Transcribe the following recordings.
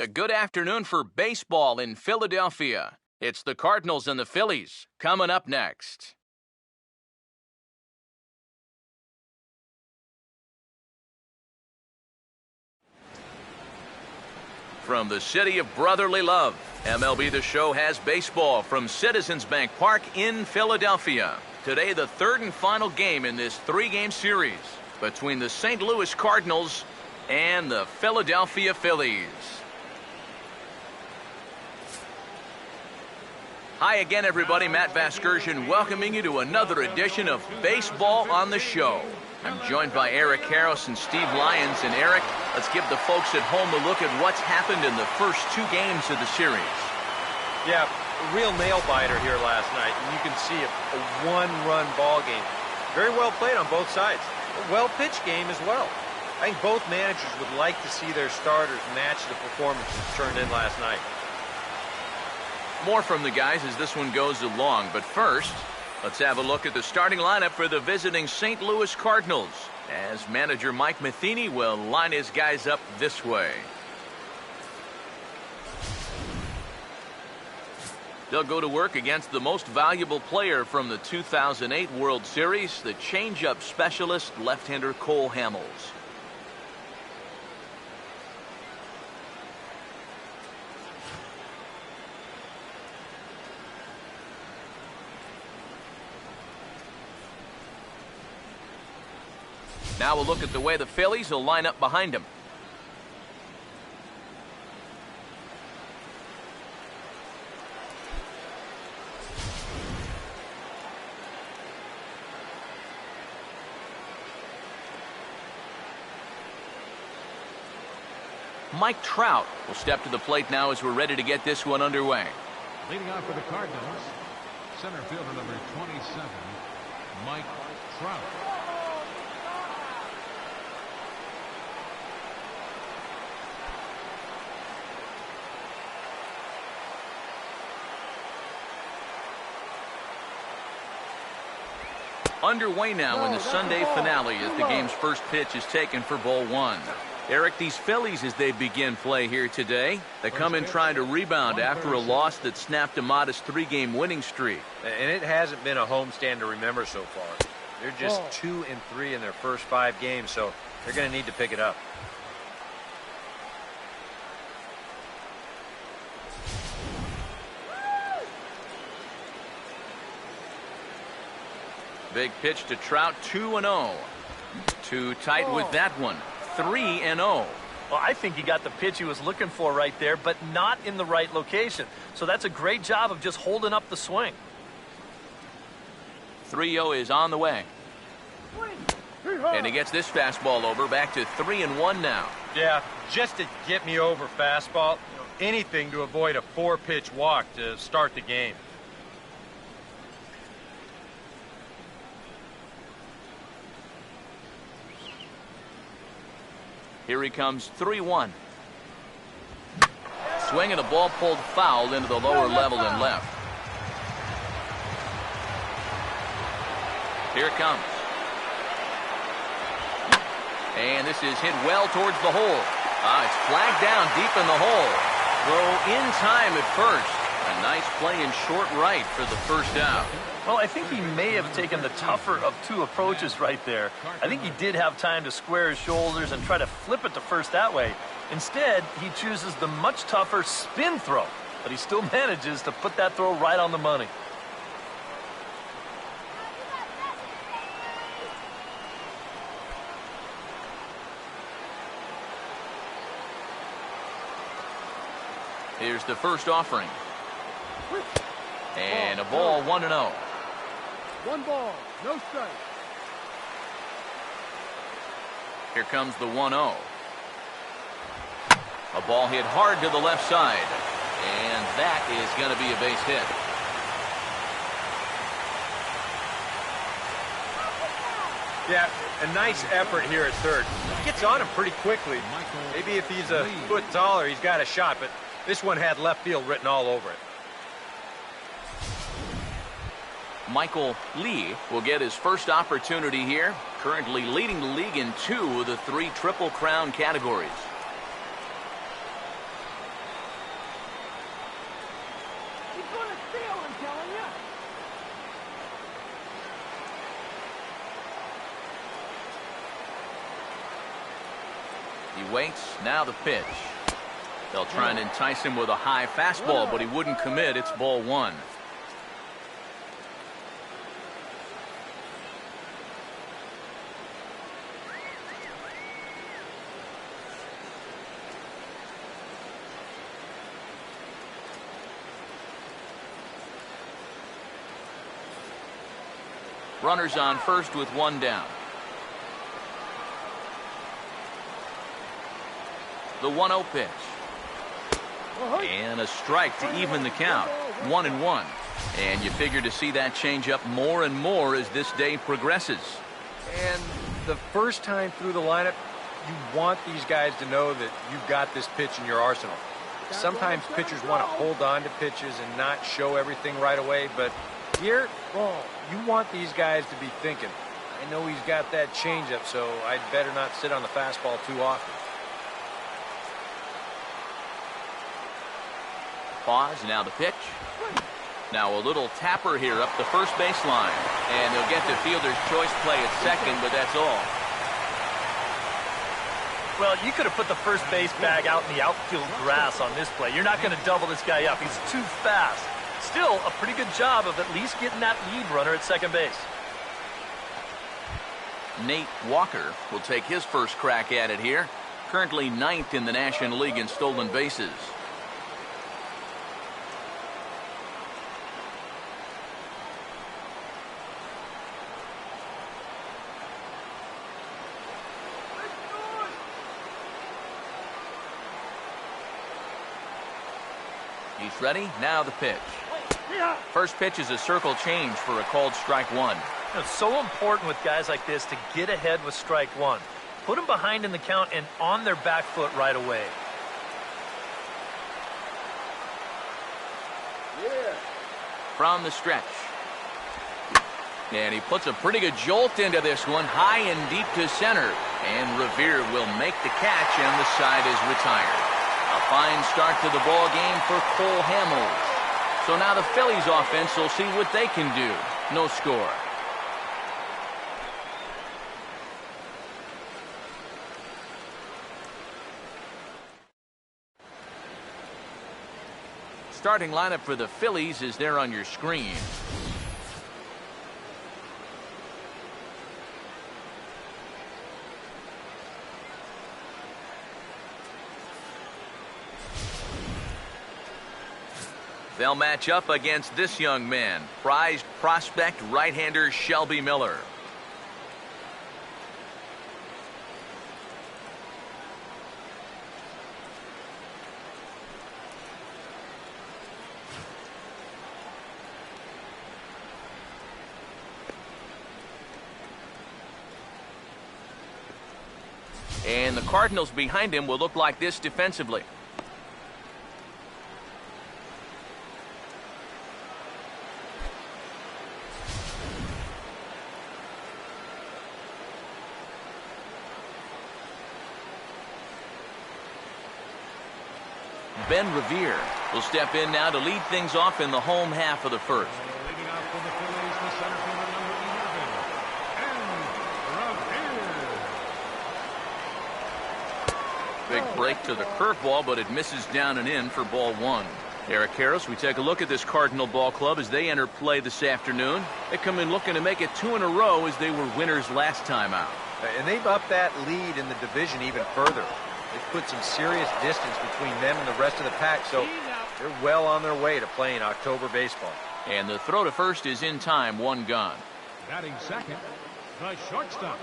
A good afternoon for baseball in Philadelphia. It's the Cardinals and the Phillies coming up next. From the city of brotherly love, MLB The Show has baseball from Citizens Bank Park in Philadelphia. Today, the third and final game in this three-game series between the St. Louis Cardinals and the Philadelphia Phillies. Hi again, everybody. Matt Vasgersian welcoming you to another edition of Baseball on the Show. I'm joined by Eric Harris and Steve Lyons. And Eric, let's give the folks at home a look at what's happened in the first two games of the series. Yeah, a real nail-biter here last night. And you can see a one-run ball game. Very well played on both sides. A well-pitched game as well. I think both managers would like to see their starters match the performances turned in last night. More from the guys as this one goes along. But first, let's have a look at the starting lineup for the visiting St. Louis Cardinals, as manager Mike Matheny will line his guys up this way. They'll go to work against the most valuable player from the 2008 World Series, the changeup specialist left-hander Cole Hamels. Now we'll look at the way the Phillies will line up behind him. Mike Trout will step to the plate now as we're ready to get this one underway. Leading off for the Cardinals, center fielder number 27, Mike Trout. Underway now in the Sunday finale as the game's first pitch is taken for ball one. Eric, these Phillies, as they begin play here today, they come in trying to rebound after a loss that snapped a modest three-game winning streak. And it hasn't been a homestand to remember so far. They're just 2-3 in their first 5 games, so they're going to need to pick it up. Big pitch to Trout, 2-0. Too tight with that one, 3-0. Well, I think he got the pitch he was looking for right there, but not in the right location. So that's a great job of just holding up the swing. 3-0 is on the way. And he gets this fastball over, back to 3-1 now. Yeah, just to get me over fastball, anything to avoid a 4-pitch walk to start the game. Here he comes, 3-1. Swing and a ball pulled foul into the lower level and left. Here it comes. And this is hit well towards the hole. It's flagged down deep in the hole. Throw in time at first. A nice play in short right for the first out. Well, I think he may have taken the tougher of two approaches right there. I think he did have time to square his shoulders and try to flip it to first that way. Instead, he chooses the much tougher spin throw, but he still manages to put that throw right on the money. Here's the first offering. And a ball, 1-0. 1 ball, no strike. Here comes the 1-0. A ball hit hard to the left side. And that is going to be a base hit. Yeah, a nice effort here at third. He gets on him pretty quickly. Maybe if he's a foot taller, he's got a shot, but this one had left field written all over it. Michael Lee will get his first opportunity here, currently leading the league in 2 of the 3 Triple Crown categories. He waits. Now the pitch. They'll try and entice him with a high fastball, but he wouldn't commit. It's ball one. Runners on first with one down. The 1-0 pitch. And a strike to even the count. 1-1. And you figure to see that change up more and more as this day progresses. And the first time through the lineup, you want these guys to know that you've got this pitch in your arsenal. Sometimes pitchers want to hold on to pitches and not show everything right away, but here, you want these guys to be thinking, I know he's got that changeup, so I'd better not sit on the fastball too often. Pause, now the pitch. Now a little tapper here up the first baseline. And they'll get the fielder's choice play at second, but that's all. Well, you could have put the first base bag out in the outfield grass on this play. You're not going to double this guy up. He's too fast. Still, a pretty good job of at least getting that lead runner at second base. Nate Walker will take his first crack at it here. Currently 9th in the National League in stolen bases. He's ready. Now the pitch. First pitch is a circle change for a called strike one. It's so important with guys like this to get ahead with strike one. Put them behind in the count and on their back foot right away. From the stretch. And he puts a pretty good jolt into this one, high and deep to center. And Revere will make the catch, and the side is retired. A fine start to the ball game for Cole Hamels. So now the Phillies offense will see what they can do. No score. Starting lineup for the Phillies is there on your screen. They'll match up against this young man, prized prospect right-hander Shelby Miller. And the Cardinals behind him will look like this defensively. Ben Revere will step in now to lead things off in the home half of the first. Leading off for the Phillies, the center fielder number 11, and Revere. Big break to the curveball, but it misses down and in for ball one. Eric Harris, we take a look at this Cardinal ball club as they enter play this afternoon. They come in looking to make it 2 in a row as they were winners last time out. And they've upped that lead in the division even further. They've put some serious distance between them and the rest of the pack, so they're well on their way to playing October baseball. And the throw to first is in time, one gone. Batting second, the shortstop,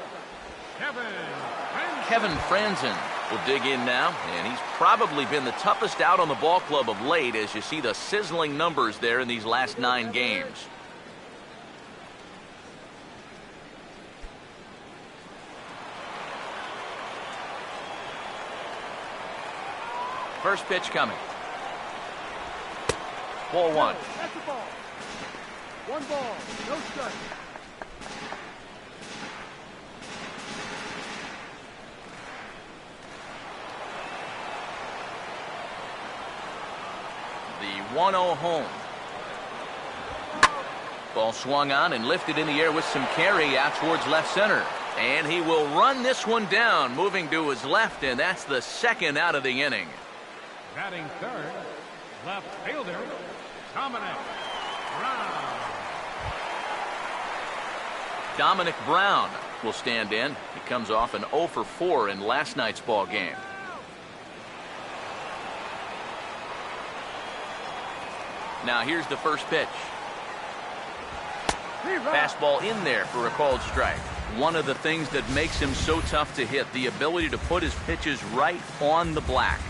Kevin Franzen will dig in now, and he's probably been the toughest out on the ball club of late as you see the sizzling numbers there in these last 9 games. First pitch coming. Ball one. That's the ball. 1 ball, no strike. The 1-0 home. Ball swung on and lifted in the air with some carry out towards left center. And he will run this one down, moving to his left, and that's the second out of the inning. Batting third, left fielder, Dominic Brown. Dominic Brown will stand in. He comes off an 0 for 4 in last night's ball game. Now here's the first pitch. Fastball in there for a called strike. One of the things that makes him so tough to hit, the ability to put his pitches right on the black.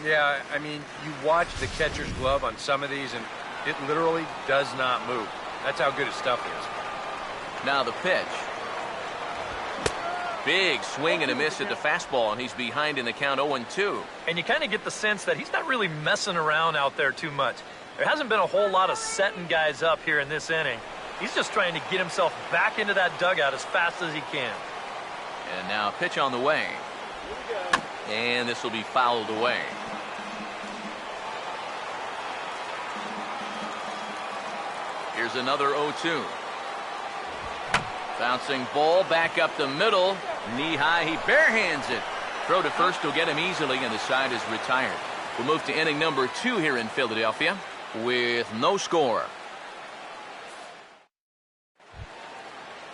Yeah, I mean, you watch the catcher's glove on some of these, and it literally does not move. That's how good his stuff is. Now the pitch. Big swing and a miss at the fastball, and he's behind in the count 0-2. And you kind of get the sense that he's not really messing around out there too much. There hasn't been a whole lot of setting guys up here in this inning. He's just trying to get himself back into that dugout as fast as he can. And now a pitch on the way. And this will be fouled away. Here's another 0-2. Bouncing ball back up the middle. Knee high, he barehands it. Throw to first will get him easily, and the side is retired. We'll move to inning number 2 here in Philadelphia with no score.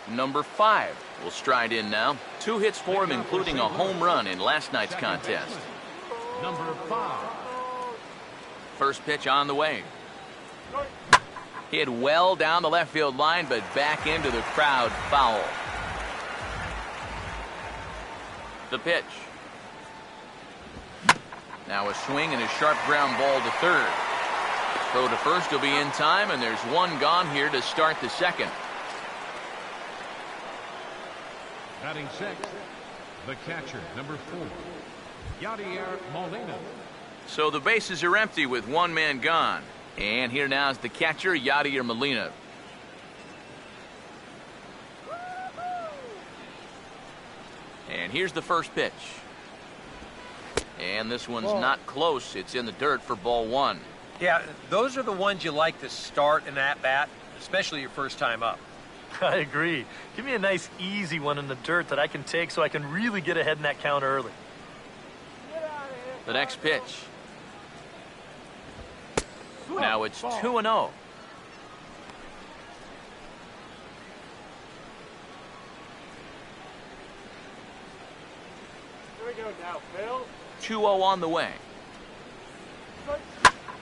Number 5 will stride in now. 2 hits for him, including a home run in last night's contest. Number 5. First pitch on the way. Hit well down the left field line, but back into the crowd, foul. The pitch. Now a swing and a sharp ground ball to third. Throw to first will be in time, and there's one gone here to start the second. Batting sixth, the catcher, number 4, Yadier Molina. So the bases are empty with one man gone. And here now is the catcher, Yadier Molina. And here's the first pitch. And this one's not close. It's in the dirt for ball 1. Yeah, those are the ones you like to start an at-bat, especially your first time up. I agree. Give me a nice, easy one in the dirt that I can take so I can really get ahead in that count early. The next pitch. Now it's 2-0. Here we go now, Phil. 2-0 on the way.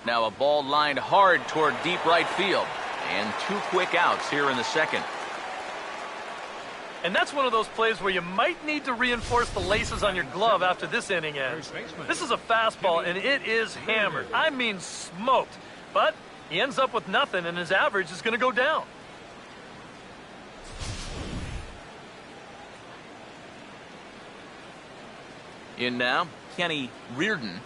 Now a ball lined hard toward deep right field. And 2 quick outs here in the second. And that's one of those plays where you might need to reinforce the laces on your glove after this inning ends. This is a fastball, and it is hammered. I mean smoked. But he ends up with nothing, and his average is going to go down. In now, Kenny Reardon.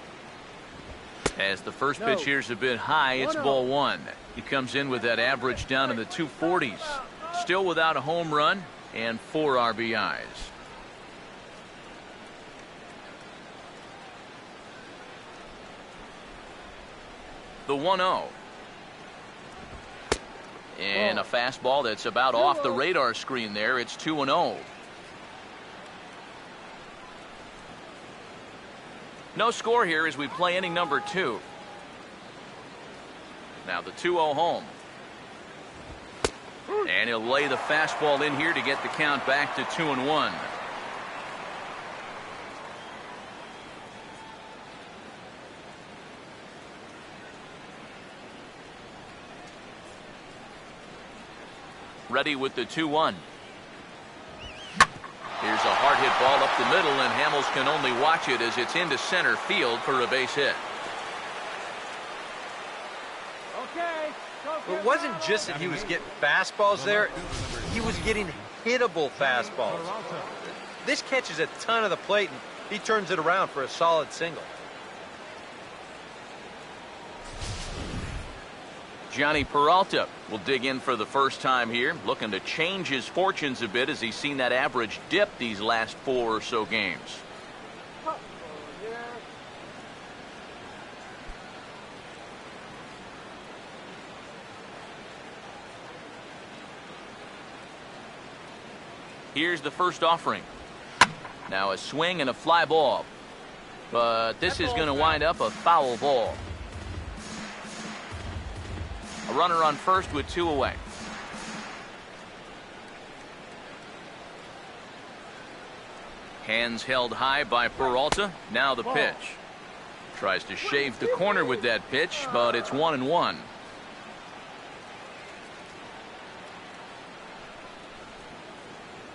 As the first pitch here's a bit high, it's ball 1. He comes in with that average down in the 240s. Still without a home run and 4 RBIs. The 1-0. And a fastball that's about off the radar screen there. It's 2-0. No score here as we play inning number 2. Now the 2-0 home. And he'll lay the fastball in here to get the count back to 2-1. Ready with the 2-1. Here's a hard hit ball up the middle, and Hamels can only watch it as it's into center field for a base hit. Okay. It wasn't just that he was getting fastballs there. He was getting hittable fastballs. This catches a ton of the plate, and he turns it around for a solid single. Johnny Peralta will dig in for the first time here, looking to change his fortunes a bit as he's seen that average dip these last 4 or so games. Here's the first offering. Now a swing and a fly ball. But this is going to wind up a foul ball. A runner on first with 2 away. Hands held high by Peralta. Now the pitch. Tries to shave the corner with that pitch, but it's 1-1.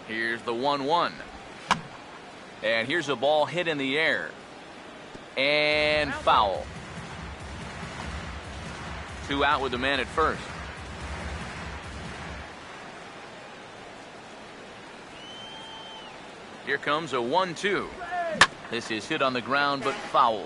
Here's the 1-1. And here's a ball hit in the air. And foul. 2 out with the man at first. Here comes a 1-2. This is hit on the ground, but foul.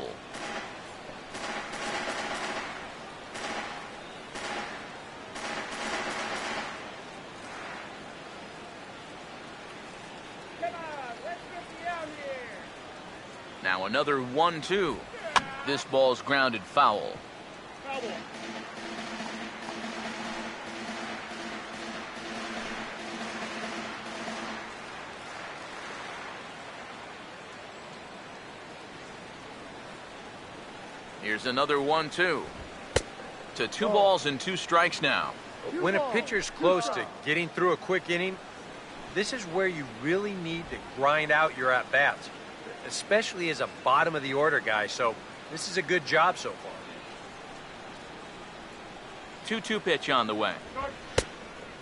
Now another 1-2. This ball's grounded foul. Here's another 1-2. To 2 balls and 2 strikes now. When a pitcher's close to getting through a quick inning, this is where you really need to grind out your at-bats, especially as a bottom of the order guy. So this is a good job so far. 2-2 pitch on the way.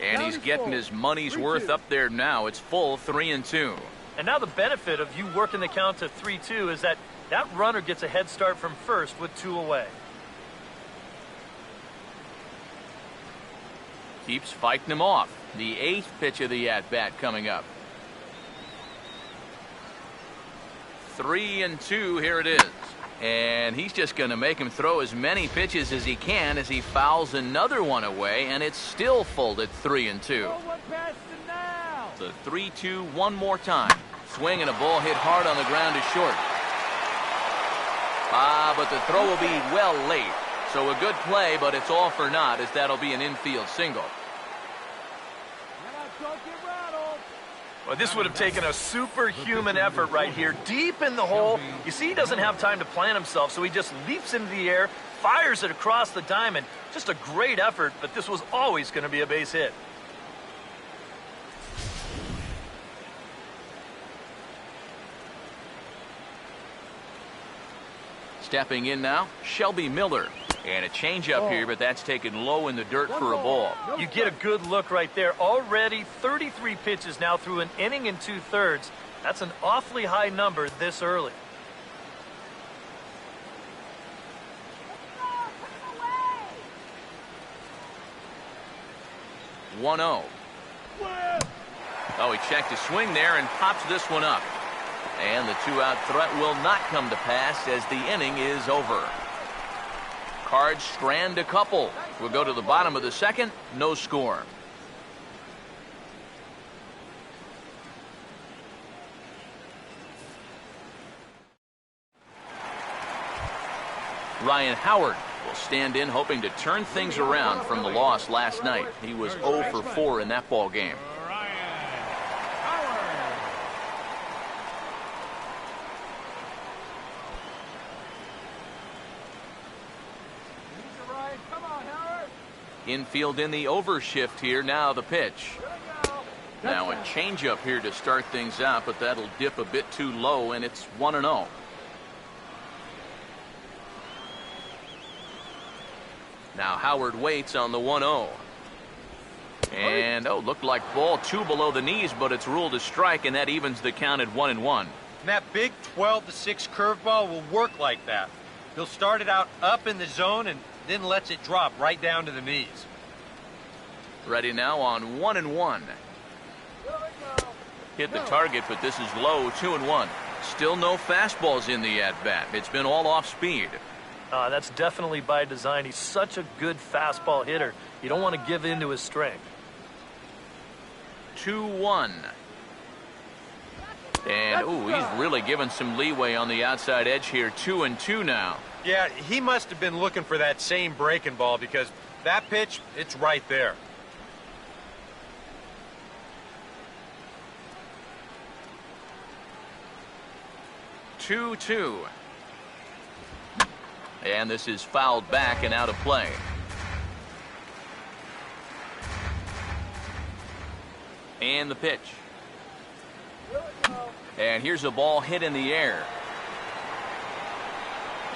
And he's getting his money's worth up there now. It's full 3-2. And now the benefit of you working the count to 3-2 is that runner gets a head start from first with 2 away. Keeps fighting him off. The 8th pitch of the at-bat coming up. 3-2, here it is. And he's just going to make him throw as many pitches as he can as he fouls another one away, and it's still full at 3-2. The 3-2 one more time. Swing and a ball hit hard on the ground is short. But the throw will be well late. So a good play, but it's all for naught as that'll be an infield single. Well, this would have taken a superhuman effort right here, deep in the hole. You see, he doesn't have time to plan himself, so he just leaps into the air, fires it across the diamond. Just a great effort, but this was always going to be a base hit. Stepping in now, Shelby Miller. And a changeup here, but that's taken low in the dirt for a ball. You get a good look right there. Already 33 pitches now through an inning and 2/3. That's an awfully high number this early. One 0. Oh, he checked his swing there and pops this one up. And the 2-out threat will not come to pass as the inning is over. Cards strand a couple. We'll go to the bottom of the second. No score. Ryan Howard will stand in hoping to turn things around from the loss last night. He was 0 for 4 in that ball game. Infield in the overshift here. Now the pitch. Now a changeup here to start things out, but that'll dip a bit too low, and it's 1-0. Now Howard waits on the 1-0. And, looked like ball 2 below the knees, but it's ruled a strike, and that evens the count at 1-1. And that big 12-6 curveball will work like that. He'll start it out up in the zone and then lets it drop right down to the knees. Ready now on 1-1. Hit the target, but this is low, 2-1. Still no fastballs in the at-bat. It's been all off speed. That's definitely by design. He's such a good fastball hitter. You don't want to give in to his strength. 2-1. And, he's really given some leeway on the outside edge here. 2-2 now. Yeah, he must have been looking for that same breaking ball because that pitch, it's right there. 2-2. And this is fouled back and out of play. And the pitch. And here's a ball hit in the air.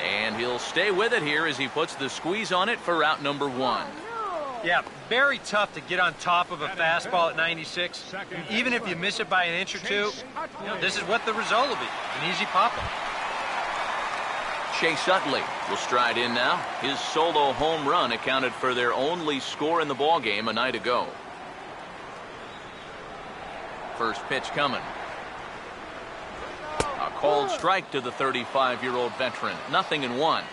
And he'll stay with it here as he puts the squeeze on it for out number 1. Yeah, very tough to get on top of a fastball at 96. Even if you miss it by an inch or two, this is what the result will be. An easy pop-up. Chase Utley will stride in now. His solo home run accounted for their only score in the ballgame a night ago. First pitch coming. A called strike to the 35-year-old veteran. 0-1.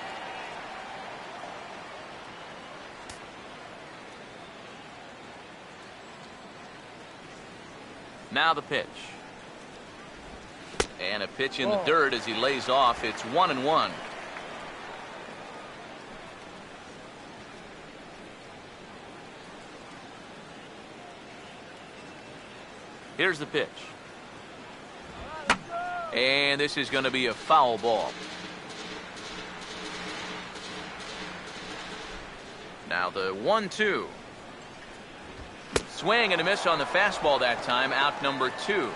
Now the pitch. And a pitch in the dirt as he lays off. It's 1-1. Here's the pitch. And this is going to be a foul ball. Now the 1-2. Swing and a miss on the fastball that time. Out number 2.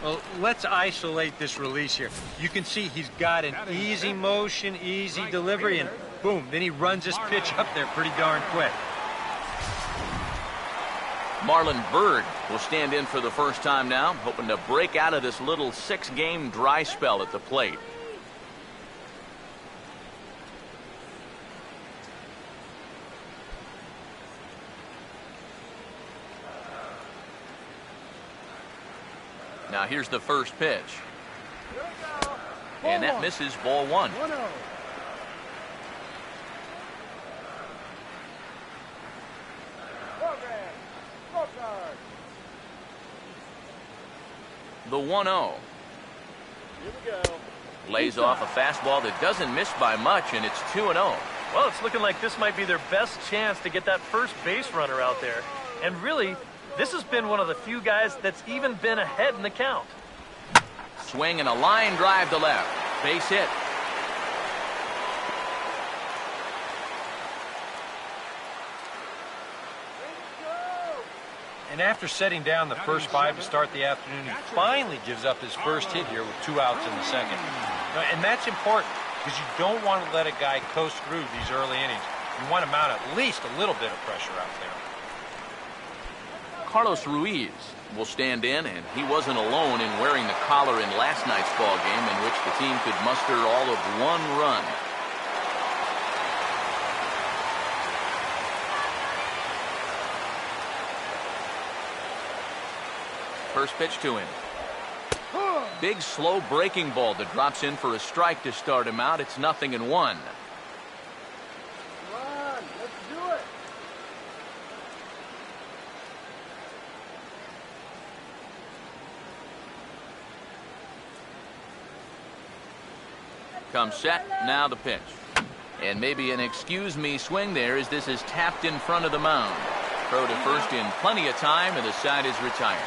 Well, let's isolate this release here. You can see he's got an easy motion, easy delivery, and boom, then he runs his pitch up there pretty darn quick. Marlon Byrd will stand in for the first time now, hoping to break out of this little 6-game dry spell at the plate. Now here's the first pitch. And that misses, ball 1. The 1-0. Lays off a fastball that doesn't miss by much, and it's 2-0. Well, it's looking like this might be their best chance to get that first base runner out there. And really, this has been one of the few guys that's even been ahead in the count. Swing and a line drive to left. Base hit. And after setting down the first 5 to start the afternoon, he finally gives up his first hit here with 2 outs in the second. And that's important because you don't want to let a guy coast through these early innings. You want to mount at least a little bit of pressure out there. Carlos Ruiz will stand in, and he wasn't alone in wearing the collar in last night's ball game, in which the team could muster all of 1 run. First pitch to him. Big slow breaking ball that drops in for a strike to start him out. It's 0-1. Comes set, now the pitch. And maybe an excuse me swing there as this is tapped in front of the mound. Throw to first in plenty of time, and the side is retired.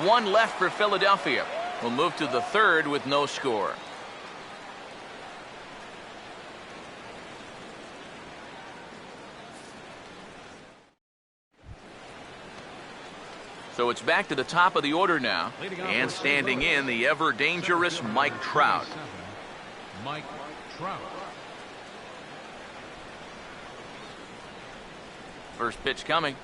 1 left for Philadelphia. We'll move to the 3rd with no score. So it's back to the top of the order now. And standing in, the ever-dangerous Mike Trout. Mike Trout. First pitch coming.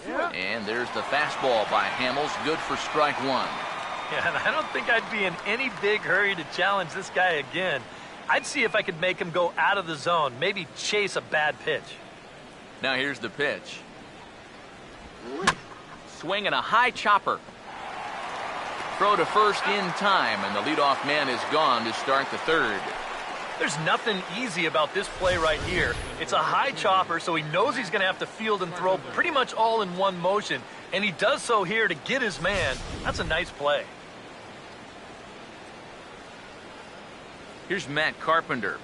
And there's the fastball by Hamels. Good for strike 1. Yeah, and I don't think I'd be in any big hurry to challenge this guy again. I'd see if I could make him go out of the zone, maybe chase a bad pitch. Now here's the pitch. Swing and a high chopper. Throw to first in time, and the leadoff man is gone to start the 3rd. There's nothing easy about this play right here. It's a high chopper, so he knows he's going to have to field and throw pretty much all in one motion, and he does so here to get his man. That's a nice play. Here's Matt Carpenter.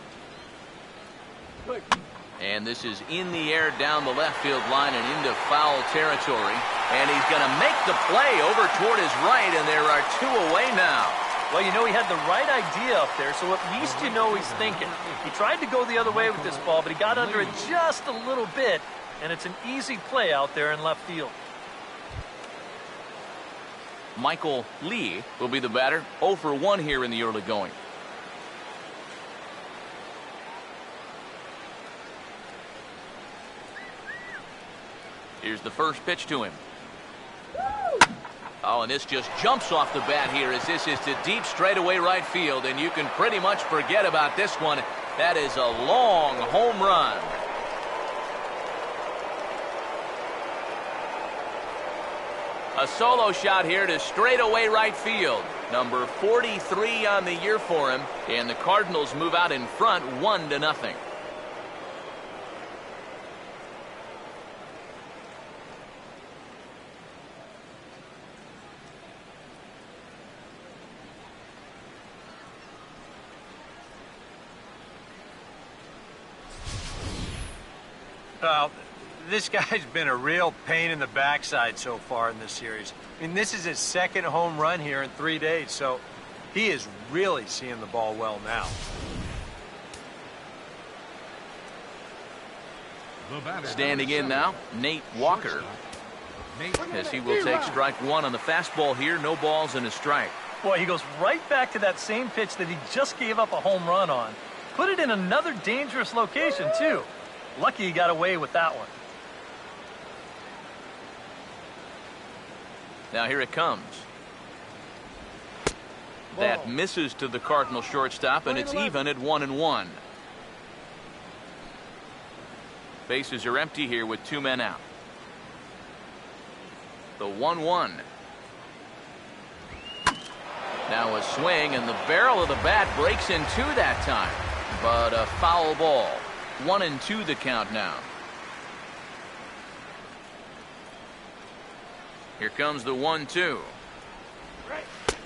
And this is in the air down the left field line and into foul territory. And he's going to make the play over toward his right, and there are 2 away now. Well, you know, he had the right idea up there, so at least you know he's thinking. He tried to go the other way with this ball, but he got under it just a little bit, and it's an easy play out there in left field. Michael Lee will be the batter. 0 for 1 here in the early going. Here's the first pitch to him. Oh, and this just jumps off the bat here as this is to deep straightaway right field, and you can pretty much forget about this one. That is a long home run. A solo shot here to straightaway right field. Number 43 on the year for him, and the Cardinals move out in front 1-0. Well, this guy's been a real pain in the backside so far in this series. I mean, this is his 2nd home run here in 3 days, so he is really seeing the ball well now. Standing in now, Nate Walker, as he will take strike 1 on the fastball here. No balls and a strike. Boy, he goes right back to that same pitch that he just gave up a home run on. Put it in another dangerous location, too. Lucky he got away with that one. Now here it comes. That misses to the Cardinal shortstop, and it's even at 1-1. Bases are empty here with 2 men out. The 1-1. Now a swing, and the barrel of the bat breaks in 2 that time. But a foul ball. 1-2 the count now. Here comes the 1-2.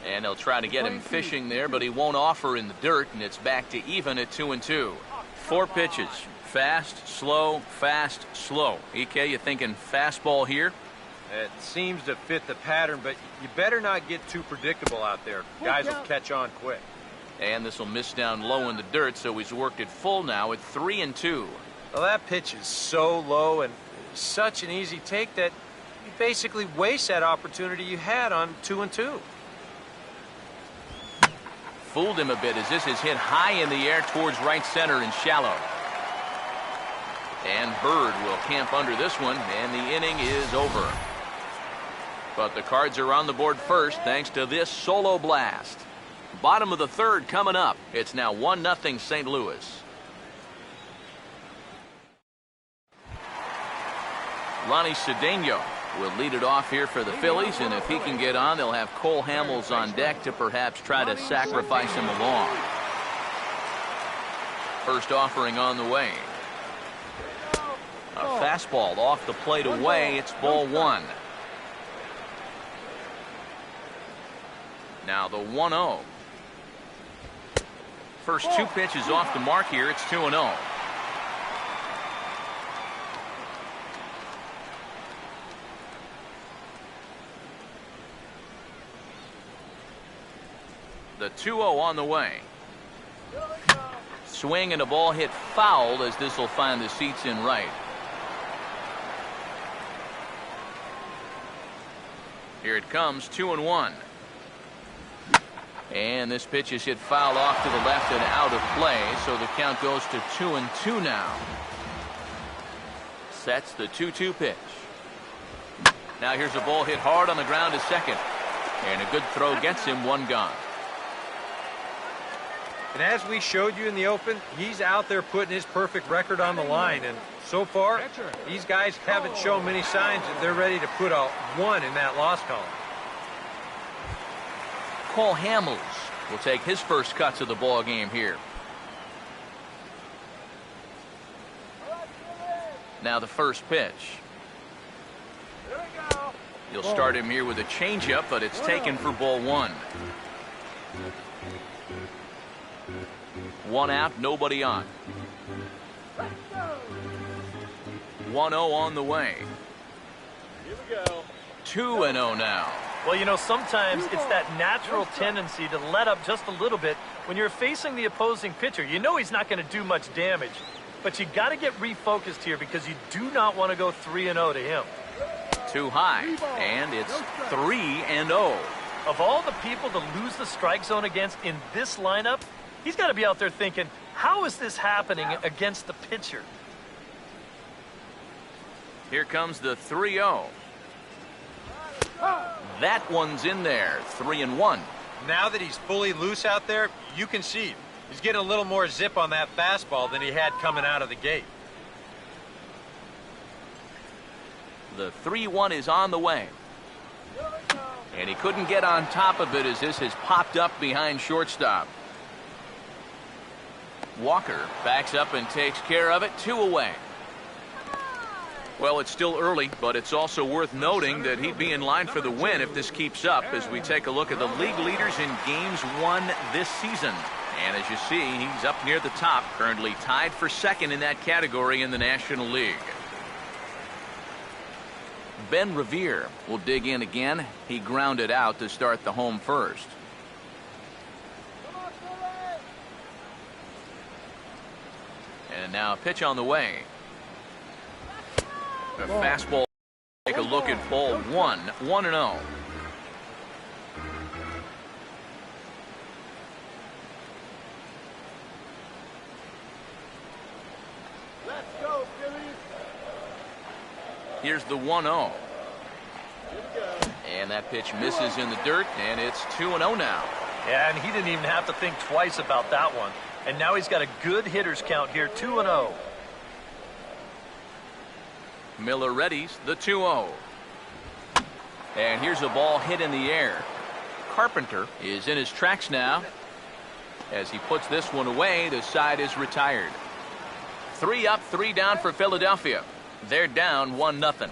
And they'll try to get him fishing there, but he won't offer in the dirt, and it's back to even at 2-2. 4 pitches. Fast, slow, fast, slow. EK, you thinking fastball here? It seems to fit the pattern, but you better not get too predictable out there. Guys will catch on quick. And this will miss down low in the dirt, so he's worked it full now at 3-2. Well, that pitch is so low and such an easy take that you basically waste that opportunity you had on 2-2. Fooled him a bit as this is hit high in the air towards right center and shallow. And Bird will camp under this one, and the inning is over. But the Cards are on the board first thanks to this solo blast. Bottom of the 3rd coming up. It's now 1-0 St. Louis. Ronnie Cedeno will lead it off here for the Phillies, and if he can get on, they'll have Cole Hamels on deck to perhaps try to sacrifice him along. First offering on the way. A fastball off the plate away. It's ball 1. Now the 1-0. First 2 pitches off the mark here. It's 2-0. The 2-0 on the way. Swing and a ball hit foul as this will find the seats in right. Here it comes, 2-1. And this pitch is hit foul off to the left and out of play, so the count goes to 2-2 now. Sets the 2-2 pitch. Now here's a ball hit hard on the ground to second. And a good throw gets him 1 gone. And as we showed you in the open, he's out there putting his perfect record on the line. And so far, these guys haven't shown many signs that they're ready to put a 1 in that loss column. Cole Hamels will take his first cuts of the ball game here. Now the first pitch. You'll start him here with a changeup, but it's taken for ball 1. 1 out, nobody on. 1-0 on the way. Here we go. 2-0 now. Well, you know, sometimes it's that natural tendency to let up just a little bit when you're facing the opposing pitcher. You know he's not going to do much damage, but you got to get refocused here because you do not want to go 3-0 to him. Too high, and it's 3-0. Of all the people to lose the strike zone against in this lineup, he's got to be out there thinking, how is this happening against the pitcher? Here comes the 3-0. That one's in there, 3-1. Now that he's fully loose out there, you can see he's getting a little more zip on that fastball than he had coming out of the gate. The 3-1 is on the way. And he couldn't get on top of it as this has popped up behind shortstop. Walker backs up and takes care of it, 2 away. Well, it's still early, but it's also worth noting that he'd be in line for the win if this keeps up as we take a look at the league leaders in games won this season. And as you see, he's up near the top, currently tied for second in that category in the National League. Ben Revere will dig in again. He grounded out to start the home first. And now a pitch on the way. A fastball. Take a look at ball 1, 1-0. Let's go, Phillies. Here's the 1-0. And that pitch misses in the dirt, and it's 2-0 now. Yeah, and he didn't even have to think twice about that one. And now he's got a good hitters count here, 2-0. Miller readies the 2-0. And here's a ball hit in the air. Carpenter is in his tracks now. As he puts this one away, the side is retired. 3 up, 3 down for Philadelphia. They're down 1-0.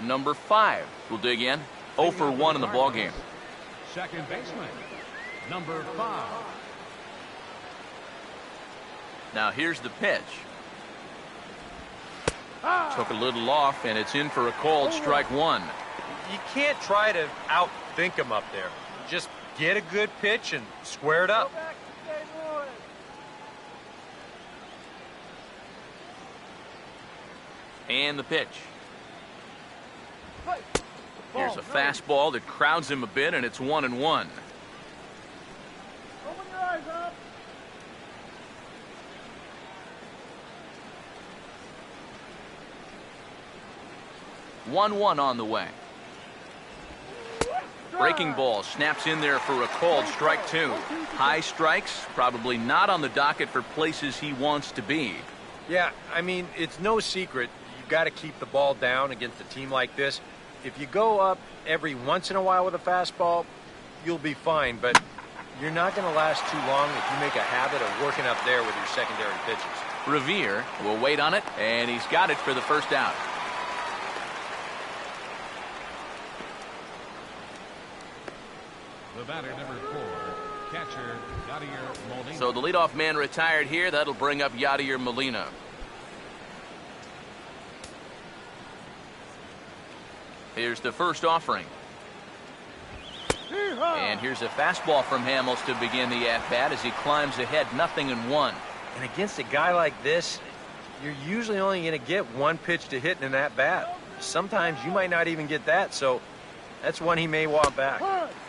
Number 5 will dig in. 0 for 1 in the ballgame. Second baseman, number 5. Now here's the pitch. Took a little off, and it's in for a called strike 1. You can't try to outthink him up there. Just get a good pitch and square it up. And the pitch. Here's a fastball that crowds him a bit, and it's 1-1. Open your eyes up. 1-1 on the way. Breaking ball snaps in there for a called strike 2. High strikes, probably not on the docket for places he wants to be. Yeah, I mean, it's no secret. You've got to keep the ball down against a team like this. If you go up every once in a while with a fastball, you'll be fine, but you're not going to last too long if you make a habit of working up there with your secondary pitches. Revere will wait on it, and he's got it for the first out. The batter, number 4, catcher Yadier Molina. So the leadoff man retired here. That'll bring up Yadier Molina. Here's the first offering. And here's a fastball from Hamels to begin the at-bat as he climbs ahead, 0-1. And against a guy like this, you're usually only going to get one pitch to hit in that bat. Sometimes you might not even get that, so that's one he may want back.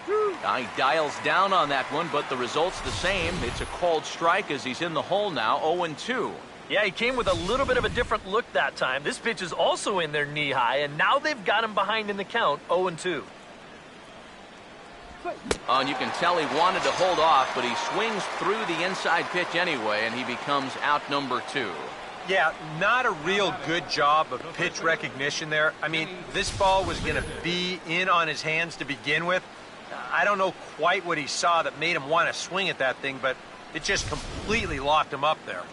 He dials down on that one, but the result's the same. It's a called strike as he's in the hole now, 0-2. Yeah, he came with a little bit of a different look that time. This pitch is also in there knee-high, and now they've got him behind in the count, 0-2. And you can tell he wanted to hold off, but he swings through the inside pitch anyway, and he becomes out number 2. Yeah, not a real good job of pitch recognition there. I mean, this ball was going to be in on his hands to begin with. I don't know quite what he saw that made him want to swing at that thing, but it just completely locked him up there.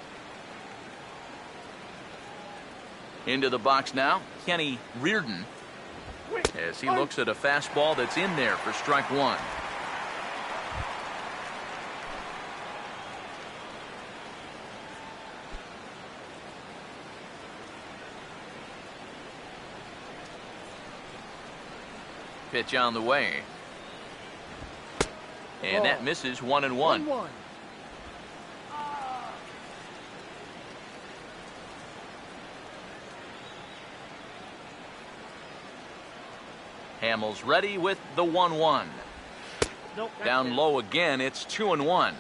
Into the box now, Kenny Reardon. as he looks at a fastball that's in there for strike one. Pitch on the way. And that misses 1-1. Hamels ready with the 1-1. Nope, Down low again, it's 2-1.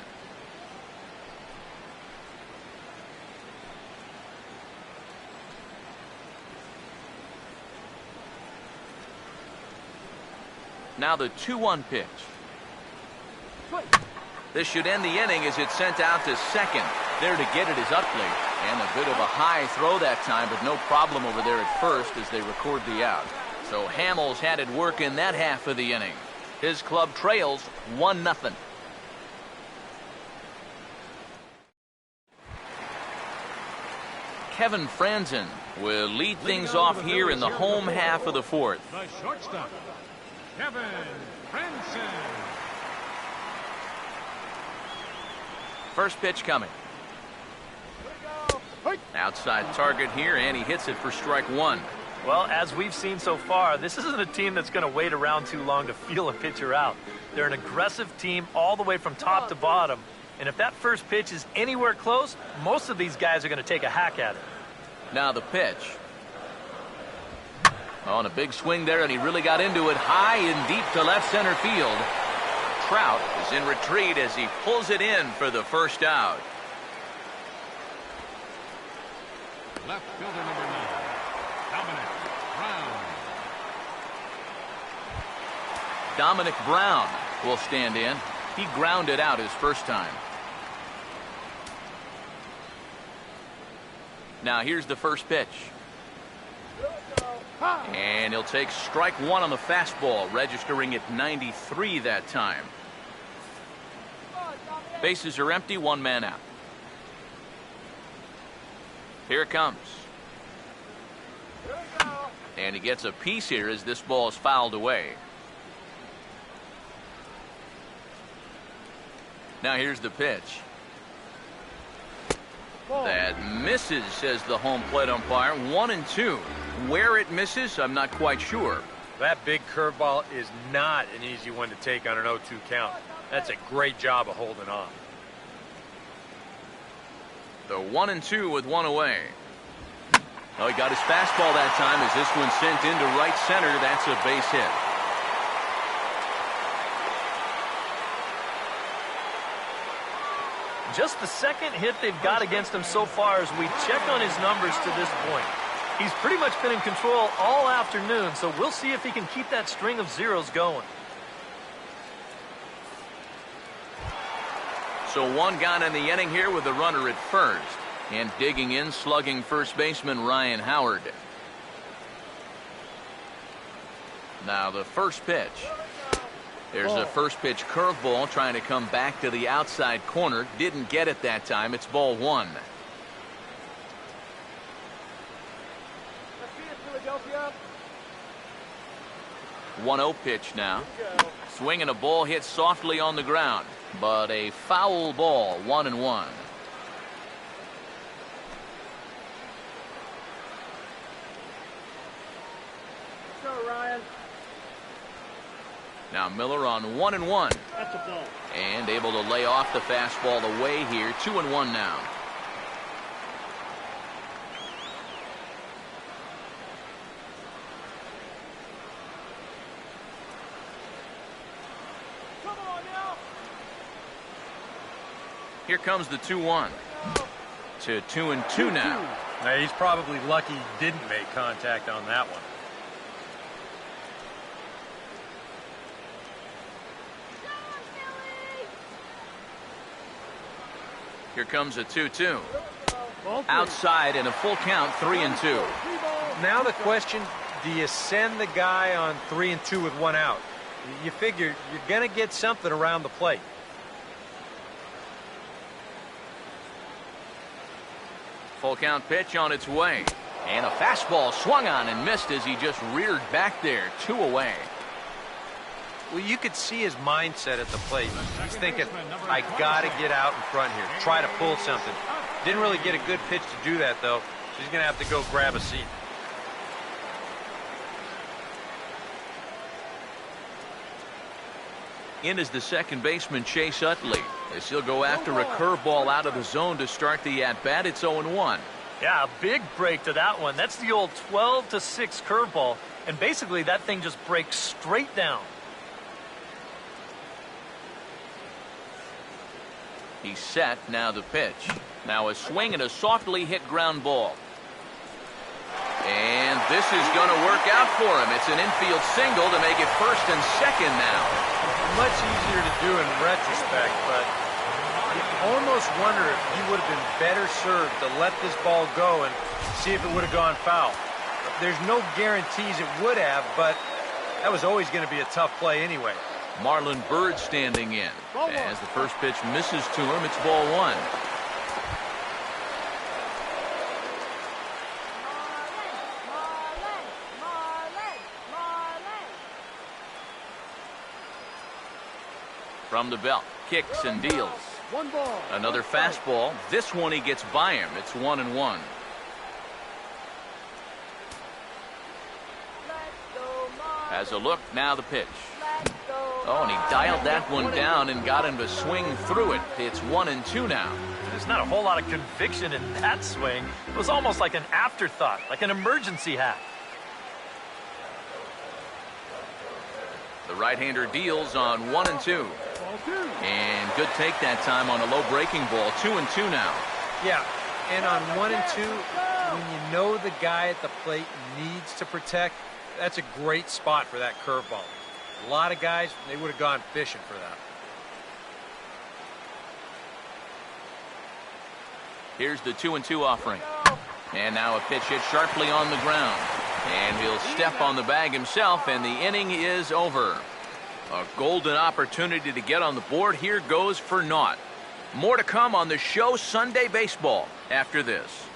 Now the 2-1 pitch. This should end the inning as it's sent out to second. There to get it is Utley. And a bit of a high throw that time, but no problem over there at first as they record the out. So Hamels had it work in that half of the inning. His club trails 1-0. Kevin Franzen will lead things off here in the home half of the fourth. The shortstop, Kevin Franzen. First pitch coming. Outside target here, and he hits it for strike one. Well, as we've seen so far, this isn't a team that's going to wait around too long to feel a pitcher out. They're an aggressive team all the way from top to bottom. And if that first pitch is anywhere close, most of these guys are going to take a hack at it. Now the pitch. On a big swing there, and he really got into it high and deep to left center field. Trout is in retreat as he pulls it in for the first out. Left fielder number 9, Dominic Brown. Dominic Brown will stand in. He grounded out his first time. Now here's the first pitch. And he'll take strike one on the fastball, registering at 93 that time. Bases are empty, one man out. Here it comes. And he gets a piece here as this ball is fouled away. Now here's the pitch. That misses, says the home plate umpire. 1-2. Where it misses, I'm not quite sure. That big curveball is not an easy one to take on an 0-2 count. That's a great job of holding on. The 1-2 with one away. Oh, he got his fastball that time as this one sent into right center. That's a base hit. Just the second hit they've got against him so far as we check on his numbers to this point. He's pretty much been in control all afternoon, so we'll see if he can keep that string of zeros going. So one gone in the inning here with a runner at first. And digging in, slugging first baseman Ryan Howard. Now the first pitch. There's a first pitch curveball trying to come back to the outside corner. Didn't get it that time. It's ball one. 1-0 pitch now. Swinging a ball hit softly on the ground. But a foul ball, 1-1. Go, Ryan. Now Miller on 1-1. That's a ball. And able to lay off the fastball away here. 2-1 now. Come on now. Here comes the 2-1. To 2-2 now. Now, he's probably lucky he didn't make contact on that one. Here comes a 2-2. Outside and a full count, 3-2. Now the question, do you send the guy on 3-2 with one out? You figure you're going to get something around the plate. Full count pitch on its way. And a fastball swung on and missed as he just reared back there, 2 away. Well, you could see his mindset at the plate. He's thinking, I got to get out in front here, try to pull something. Didn't really get a good pitch to do that, though. So he's going to have to go grab a seat. In is the second baseman, Chase Utley, as he'll go after a curveball out of the zone to start the at-bat. It's 0-1. Yeah, a big break to that one. That's the old 12-6 curveball, and basically that thing just breaks straight down. He's set, now the pitch. Now a swing and a softly hit ground ball. And this is going to work out for him. It's an infield single to make it first and second now. Much easier to do in retrospect, but you almost wonder if he would have been better served to let this ball go and see if it would have gone foul. There's no guarantees it would have, but that was always going to be a tough play anyway. Marlon Byrd standing in. As the first pitch misses to him, it's ball 1. From the belt, kicks and deals. Another fastball. This one he gets by him. It's 1-1. Has a look, now the pitch. Oh, and he dialed that one down and got him to swing through it. It's 1-2 now. There's not a whole lot of conviction in that swing. It was almost like an afterthought, like an emergency hack. The right-hander deals on 1-2. And good take that time on a low breaking ball. 2-2 now. Yeah, and on 1-2, when you know the guy at the plate needs to protect, that's a great spot for that curveball. A lot of guys, they would have gone fishing for that. Here's the 2-2 offering. And now a pitch hit sharply on the ground. And he'll step on the bag himself, and the inning is over. A golden opportunity to get on the board here goes for naught. More to come on the show Sunday Baseball after this.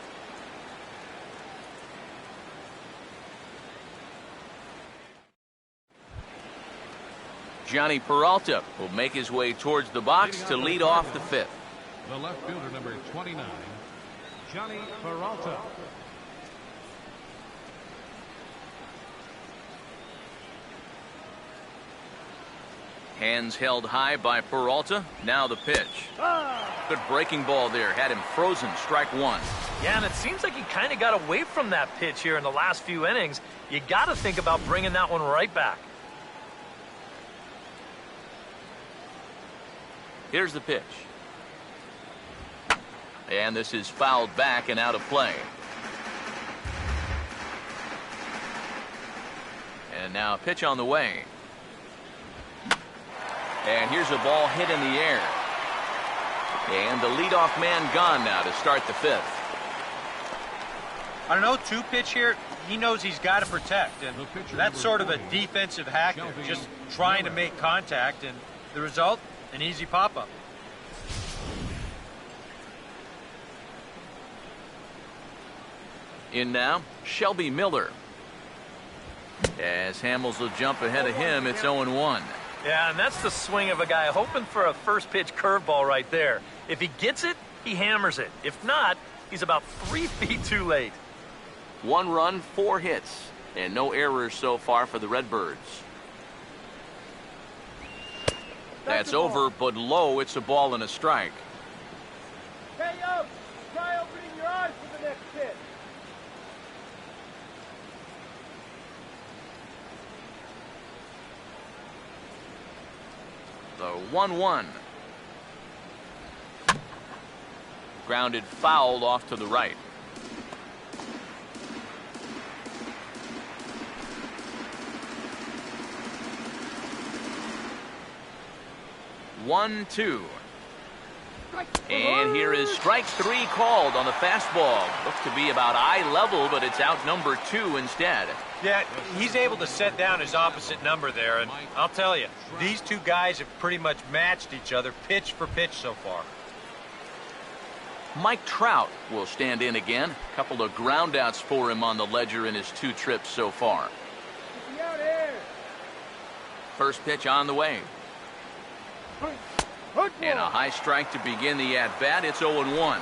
Johnny Peralta will make his way towards the box to lead off the fifth. The left fielder, number 29, Johnny Peralta. Hands held high by Peralta. Now the pitch. Good breaking ball there. Had him frozen. Strike 1. Yeah, and it seems like he kind of got away from that pitch here in the last few innings. You got to think about bringing that one right back. Here's the pitch. And this is fouled back and out of play. And now a pitch on the way. And here's a ball hit in the air. And the leadoff man gone now to start the fifth. I don't know, 2-pitch here, he knows he's got to protect, and that's sort of a defensive hack there, just trying to make contact, and the result, an easy pop-up. In now, Shelby Miller. As Hamels will jump ahead of him, it's 0-1. Yeah, and that's the swing of a guy hoping for a first pitch curveball right there. If he gets it, he hammers it. If not, he's about 3 feet too late. 1 run, 4 hits, and no errors so far for the Redbirds. That's over, but low. It's a ball and a strike. Hey, yo, try opening your eyes for the next pitch. The 1-1. Grounded foul off to the right. One, 2. And here is strike 3 called on the fastball. Looks to be about eye level, but it's out number 2 instead. Yeah, he's able to set down his opposite number there, and I'll tell you, these two guys have pretty much matched each other pitch for pitch so far. Mike Trout will stand in again. A couple of groundouts for him on the ledger in his 2 trips so far. First pitch on the way. And a high strike to begin the at-bat. It's 0-1.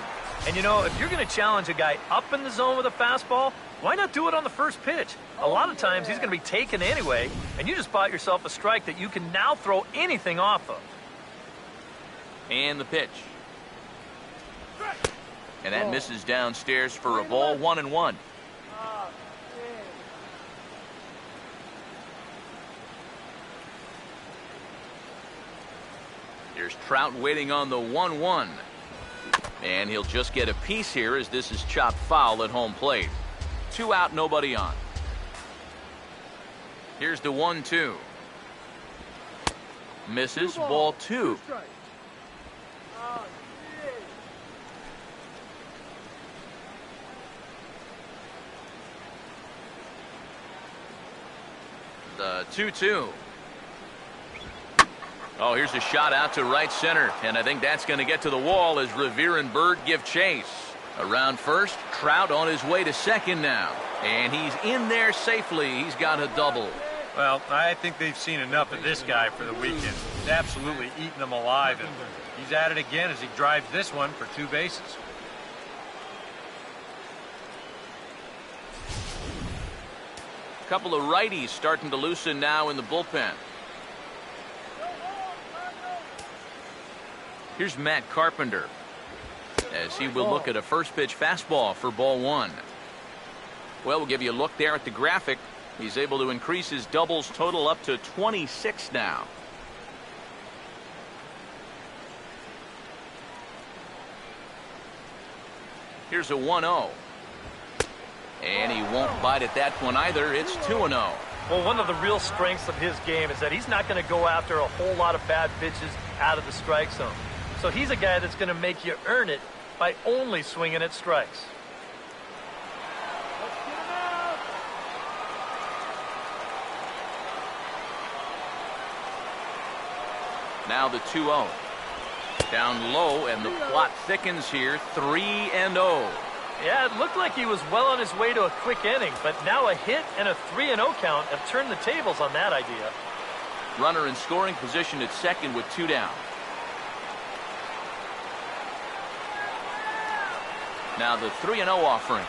And you know, if you're going to challenge a guy up in the zone with a fastball, why not do it on the first pitch? A lot of times he's going to be taken anyway, and you just bought yourself a strike that you can now throw anything off of. And the pitch. And that misses downstairs for a ball. 1-1. Here's Trout waiting on the 1-1. And he'll just get a piece here as this is chopped foul at home plate. 2 out, nobody on. Here's the 1-2. Misses, ball 2. The 2-2. Oh, here's a shot out to right center, and I think that's going to get to the wall as Revere and Bird give chase. Around first, Trout on his way to second now, and he's in there safely. He's got a double. Well, I think they've seen enough of this guy for the weekend. He's absolutely eaten them alive, and he's at it again as he drives this one for 2 bases. A couple of righties starting to loosen now in the bullpen. Here's Matt Carpenter as he will look at a first pitch fastball for ball 1. Well, we'll give you a look there at the graphic. He's able to increase his doubles total up to 26 now. Here's a 1-0. And he won't bite at that one either. It's 2-0. Well, one of the real strengths of his game is that he's not going to go after a whole lot of bad pitches out of the strike zone. So he's a guy that's going to make you earn it by only swinging at strikes. Now the 2-0. Down low, and the plot thickens here. 3-0. Yeah, it looked like he was well on his way to a quick inning, but now a hit and a 3-0 count have turned the tables on that idea. Runner in scoring position at second with 2 down. Now the 3-0 offering.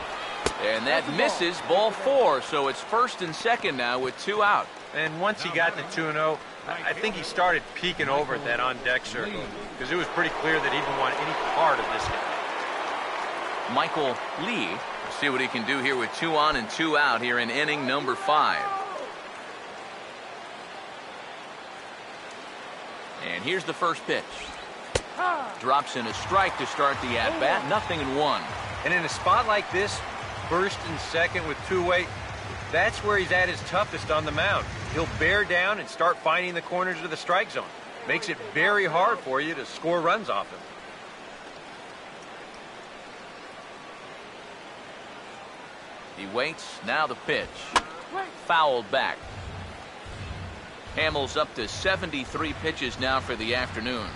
And that misses, ball 4, so it's first and second now with 2 out. And once he got the 2-0, I think he started peeking over at that on-deck circle because it was pretty clear that he didn't want any part of this game. Michael Lee, we'll see what he can do here with 2 on and 2 out here in inning number 5. And here's the first pitch. Drops in a strike to start the at-bat. 0-1. And in a spot like this, first and second with 2 away, that's where he's at his toughest on the mound. He'll bear down and start finding the corners of the strike zone. Makes it very hard for you to score runs off him. He waits. Now the pitch. Fouled back. Hamels up to 73 pitches now for the afternoon.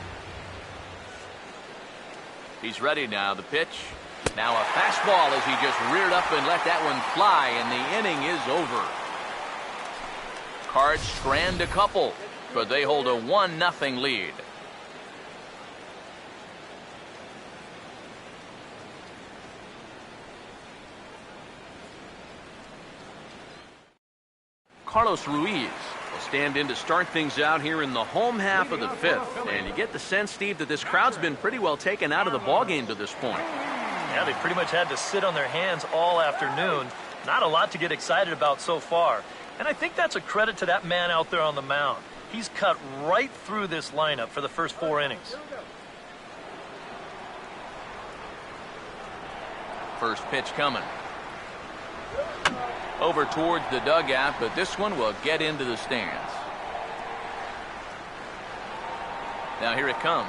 He's ready now. The pitch. Now a fastball as he just reared up and let that one fly, and the inning is over. Cards strand a couple, but they hold a 1-0 lead. Carlos Ruiz will stand in to start things out here in the home half of the 5th. And you get the sense, Steve, that this crowd's been pretty well taken out of the ballgame to this point. Yeah, they pretty much had to sit on their hands all afternoon. Not a lot to get excited about so far. And I think that's a credit to that man out there on the mound. He's cut right through this lineup for the first 4 innings. First pitch coming. Over towards the dugout, but this one will get into the stands. Now here it comes.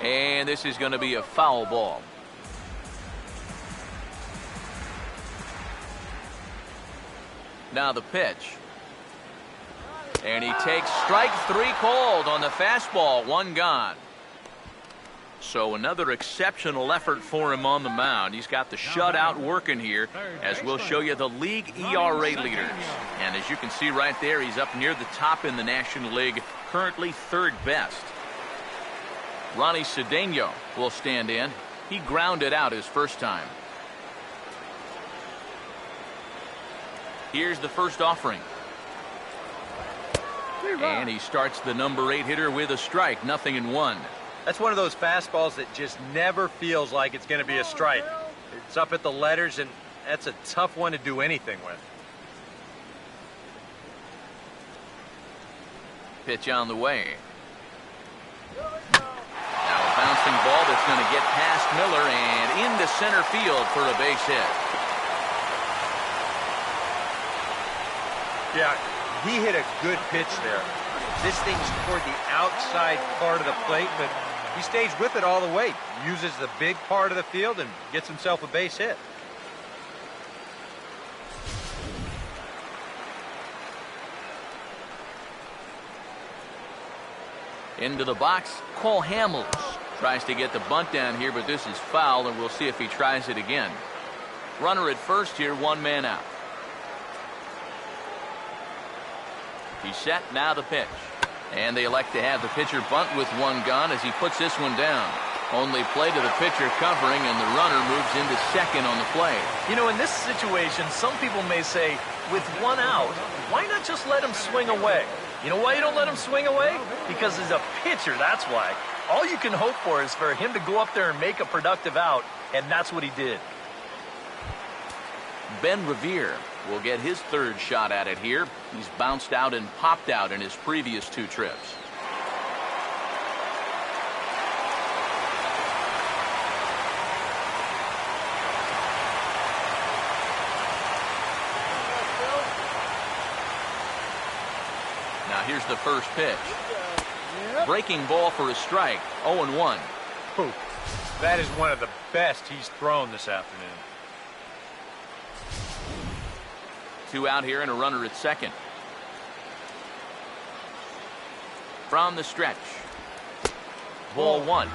And this is going to be a foul ball. Now the pitch. And he takes strike 3 called on the fastball. 1 gone. So another exceptional effort for him on the mound. He's got the shutout working here, as we'll show you the league ERA leaders. And as you can see right there, he's up near the top in the National League, currently third best. Ronnie Cedeno will stand in. He grounded out his first time. Here's the first offering. And he starts the number 8 hitter with a strike, 0-1. That's one of those fastballs that just never feels like it's going to be a strike. It's up at the letters, and that's a tough one to do anything with. Pitch on the way. Now a bouncing ball that's going to get past Miller and into center field for a base hit. Yeah, he hit a good pitch there. This thing's toward the outside part of the plate, but he stays with it all the way. Uses the big part of the field and gets himself a base hit. Into the box, Cole Hamels tries to get the bunt down here, but this is foul, and we'll see if he tries it again. Runner at first here, 1 man out. He's set, now the pitch. And they elect to have the pitcher bunt with 1 gun as he puts this one down. Only play to the pitcher covering, and the runner moves into second on the play. You know, in this situation, some people may say, with 1 out, why not just let him swing away? You know why you don't let him swing away? Because he's a pitcher, that's why. All you can hope for is for him to go up there and make a productive out, and that's what he did. Ben Revere will get his 3rd shot at it here. He's bounced out and popped out in his previous 2 trips. Now here's the first pitch. Breaking ball for a strike, 0-1. That is one of the best he's thrown this afternoon. 2 out here and a runner at second. From the stretch. Ball 1.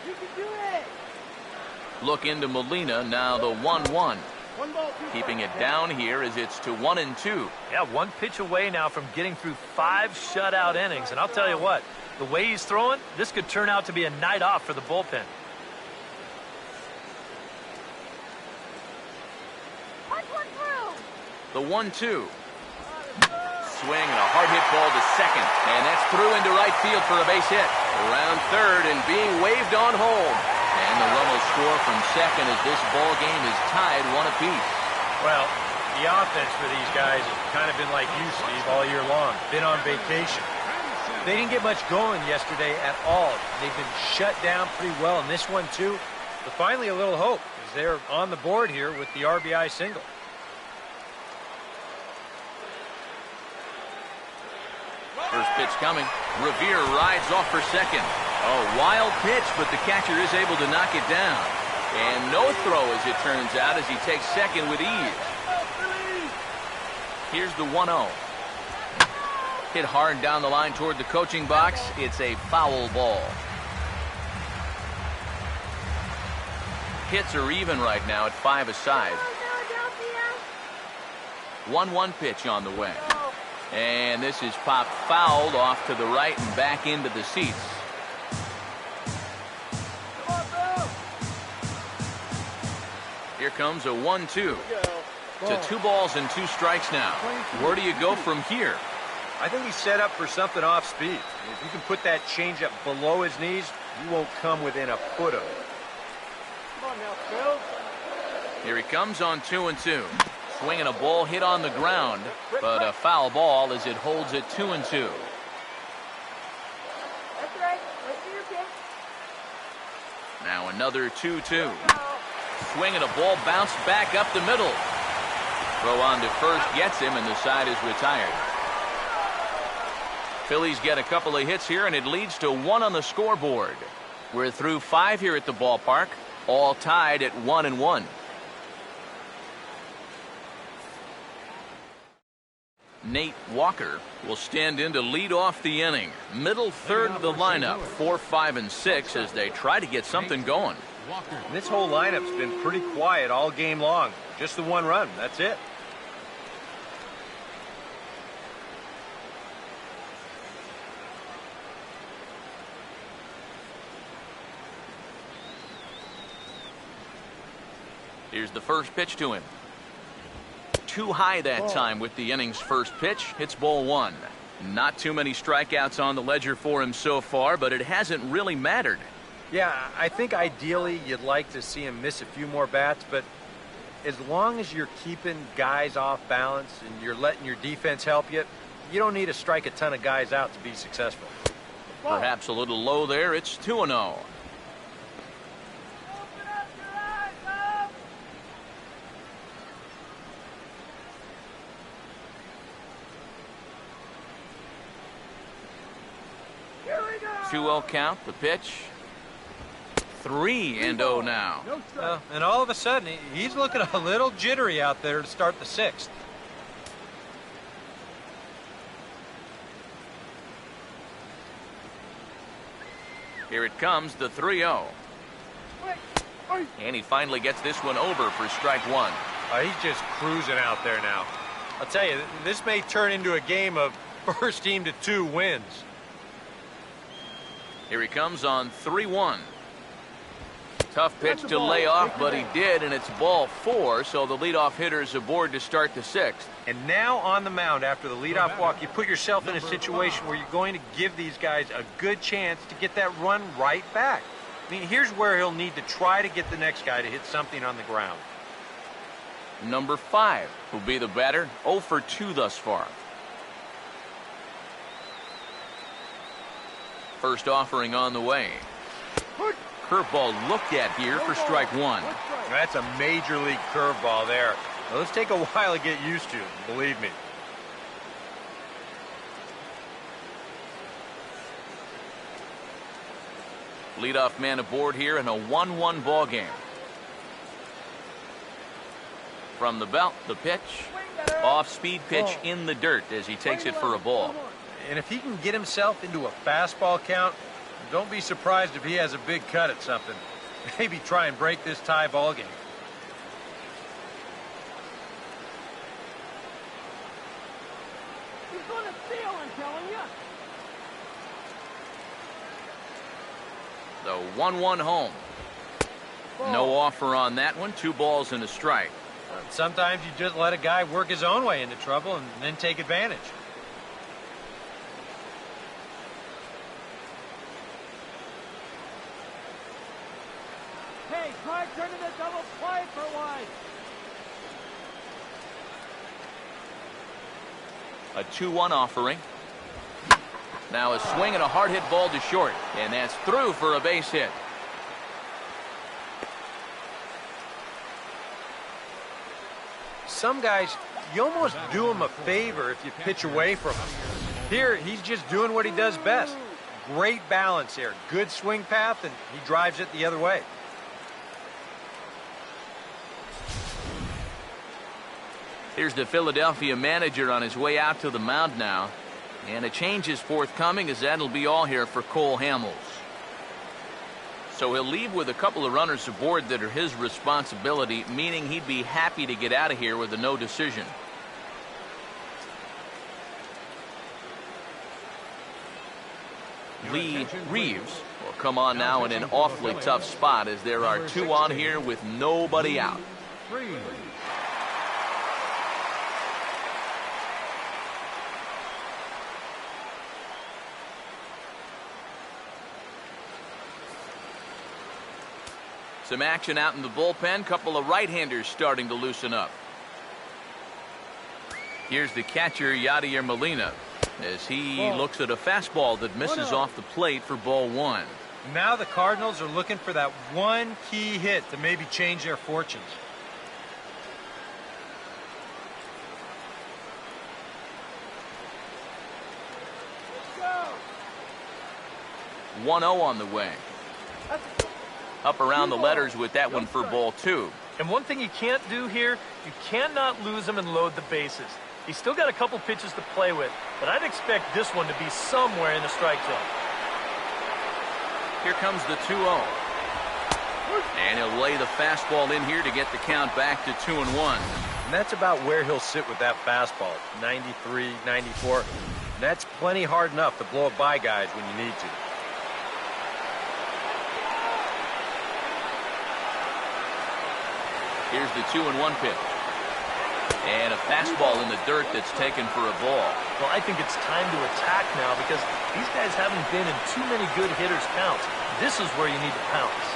You can do it. Look into Molina, now the 1-1. Keeping it down here as it's to 1-2. Yeah, 1 pitch away now from getting through 5 shutout innings. And I'll tell you what, the way he's throwing, this could turn out to be a night off for the bullpen. The 1-2. Swing and a hard hit ball to second. And that's through into right field for a base hit. Around third and being waved on home. And the run will score from second as this ball game is tied 1 apiece. Well, the offense for these guys has kind of been like you, Steve, all year long. Been on vacation. They didn't get much going yesterday at all. They've been shut down pretty well in this one, too. But finally, a little hope as they're on the board here with the RBI single. First pitch coming. Revere rides off for second. A wild pitch, but the catcher is able to knock it down. And no throw, as it turns out, as he takes second with ease. Here's the 1-0. Hit hard down the line toward the coaching box. It's a foul ball. Hits are even right now at 5 aside. 1-1 pitch on the way. And this is popped fouled off to the right and back into the seats. Here comes a 1-2. To 2 balls and 2 strikes now. Where do you go from here? I think he's set up for something off speed. If you can put that changeup below his knees, you won't come within a foot of it. Come on now, Phil. Here he comes on 2-2. Swinging a ball hit on the ground, but a foul ball as it holds it 2-2. That's right. Let's see your pitch. Now another 2-2. Swinging a ball bounced back up the middle. Throw on to first gets him, and the side is retired. Phillies get a couple of hits here, and it leads to 1 on the scoreboard. We're through 5 here at the ballpark, all tied at 1-1. Nate Walker will stand in to lead off the inning. Middle third of the lineup, 4, 5, and 6 as they try to get something going. This whole lineup's been pretty quiet all game long. Just the one run, that's it. Here's the first pitch to him. Too high that time with the inning's first pitch. It's ball 1. Not too many strikeouts on the ledger for him so far, but it hasn't really mattered. Yeah, I think ideally you'd like to see him miss a few more bats, but as long as you're keeping guys off balance and you're letting your defense help you, you don't need to strike a ton of guys out to be successful. Perhaps a little low there. It's 2-0. Here we go. 2-0 count, the pitch. 3-0 now. No strike. And all of a sudden, he's looking a little jittery out there to start the 6th. Here it comes, the 3-0. And he finally gets this one over for strike 1. He's just cruising out there now. I'll tell you, this may turn into a game of first team to 2 wins. Here he comes on 3-1. Tough pitch to lay off, but he did, and it's ball 4, so the leadoff hitter is aboard to start the 6th. And now on the mound after the leadoff walk, you put yourself in a situation where you're going to give these guys a good chance to get that run right back. I mean, here's where he'll need to try to get the next guy to hit something on the ground. Number 5 will be the batter, 0 for 2 thus far. First offering on the way. Curveball looked at here for strike 1. That's a major league curveball there. Well, let's take a while to get used to, believe me. Leadoff man aboard here in a 1-1 ball game. From the belt, the pitch. Off-speed pitch in the dirt as he takes it for a ball. And if he can get himself into a fastball count, don't be surprised if he has a big cut at something. Maybe try and break this tie ball game. He's going to steal, I'm telling you. The 1-1 home. No offer on that one. 2 balls and a strike. Sometimes you just let a guy work his own way into trouble and then take advantage. Hey, try turning the double play for one. A 2-1 offering. Now a swing and a hard hit ball to short. And that's through for a base hit. Some guys, you almost do him a favor if you pitch away from him. Here, he's just doing what he does best. Great balance here. Good swing path, and he drives it the other way. Here's the Philadelphia manager on his way out to the mound now. And a change is forthcoming as that'll be all here for Cole Hamels. So he'll leave with a couple of runners aboard that are his responsibility, meaning he'd be happy to get out of here with a no decision. Lee Reeves will come on now in an awfully tough spot as there are 2 on here with nobody out. Some action out in the bullpen. Couple of right-handers starting to loosen up. Here's the catcher, Yadier Molina, as he looks at a fastball that misses off the plate for ball 1. Now the Cardinals are looking for that one key hit to maybe change their fortunes. Go. 1-0 on the way. Up around the letters with that one for ball 2. And one thing you can't do here, you cannot lose them and load the bases. He's still got a couple pitches to play with, but I'd expect this one to be somewhere in the strike zone. Here comes the 2-0. And he'll lay the fastball in here to get the count back to 2-1. And that's about where he'll sit with that fastball, 93, 94. That's plenty hard enough to blow it by guys when you need to. Here's the 2-1 pitch. And a fastball in the dirt that's taken for a ball. Well, I think it's time to attack now because these guys haven't been in too many good hitters' counts. This is where you need to pounce.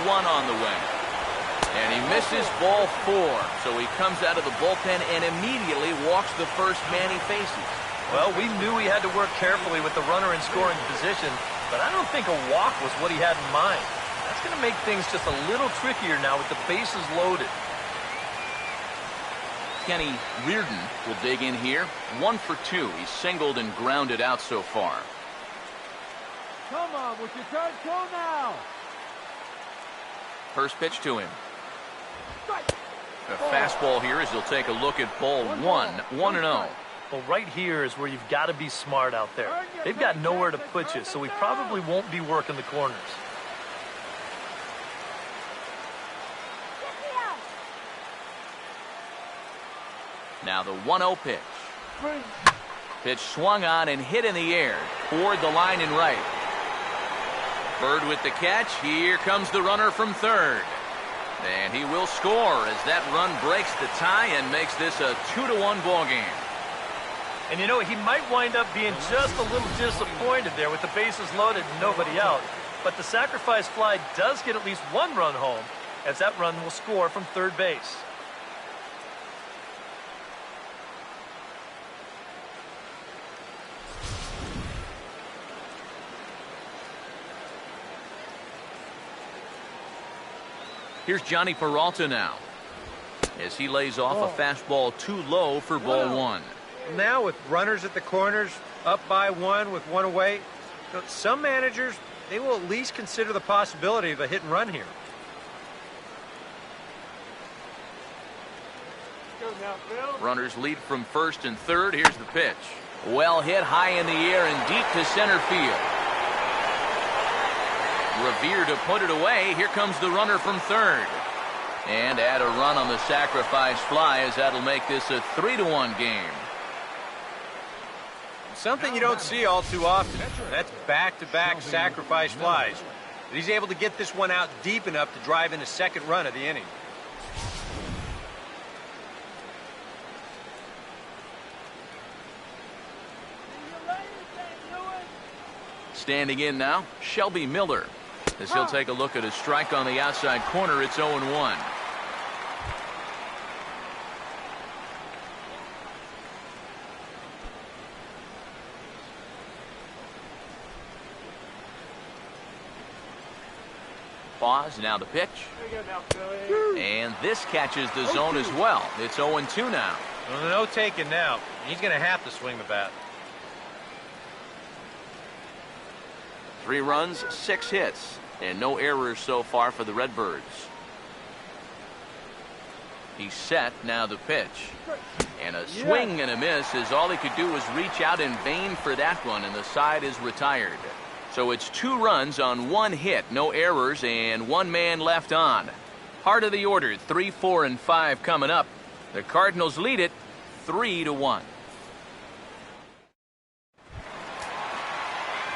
On the way. And he misses ball 4. So he comes out of the bullpen and immediately walks the first man he faces. Well, we knew he had to work carefully with the runner in scoring position, but I don't think a walk was what he had in mind. That's going to make things just a little trickier now with the bases loaded. Kenny Reardon will dig in here. 1 for 2. He's singled and grounded out so far. Come on, with your turn, go now. First pitch to him. A fastball here as he'll take a look at ball 1. 1-0. Well, right here is where you've got to be smart out there. They've got nowhere to put you, so we probably won't be working the corners. Now the 1-0 pitch. Pitch swung on and hit in the air toward the line and right. Bird with the catch. Here comes the runner from third. And he will score as that run breaks the tie and makes this a 2-1 ball game. And you know, he might wind up being just a little disappointed there with the bases loaded and nobody out. But the sacrifice fly does get at least 1 run home, as that run will score from third base. Here's Johnny Peralta now as he lays off a fastball too low for ball 1. Now with runners at the corners, up by 1 with 1 away, some managers, they will at least consider the possibility of a hit and run here. Runners lead from first and third. Here's the pitch. Well hit high in the air and deep to center field. Revere to put it away. Here comes the runner from third. And add a run on the sacrifice fly as that'll make this a 3-1 game. Something you don't see all too often. That's back-to-back sacrifice flies. But he's able to get this one out deep enough to drive in the second run of the inning. Standing in now, Shelby Miller. As he'll take a look at a strike on the outside corner, it's 0-1. Pause, now the pitch. And this catches the zone as well. It's 0-2 now. Well, no taking now. He's going to have to swing the bat. 3 runs, 6 hits, and no errors so far for the Redbirds. He's set, now the pitch. And a swing and a miss as all he could do was reach out in vain for that one, and the side is retired. So it's 2 runs on 1 hit, no errors, and 1 man left on. Heart of the order, 3, 4, and 5 coming up. The Cardinals lead it 3-1.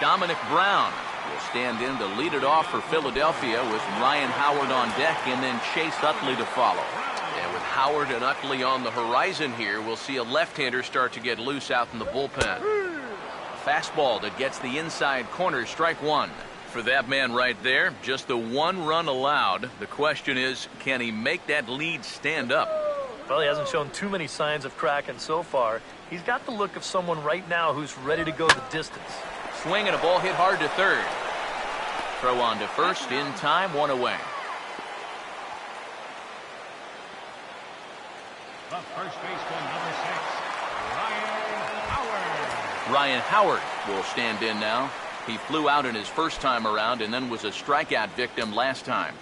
Dominic Brown will stand in to lead it off for Philadelphia with Ryan Howard on deck and then Chase Utley to follow. And with Howard and Utley on the horizon here, we'll see a left-hander start to get loose out in the bullpen. Fastball that gets the inside corner, strike 1. For that man right there, just the 1 run allowed. The question is, can he make that lead stand up? Well, he hasn't shown too many signs of cracking so far. He's got the look of someone right now who's ready to go the distance. Swing and a ball hit hard to third. Throw on to first in time, 1 away. The first baseman, number 6, Ryan Howard. Ryan Howard will stand in now. He flew out in his first time around and then was a strikeout victim last time.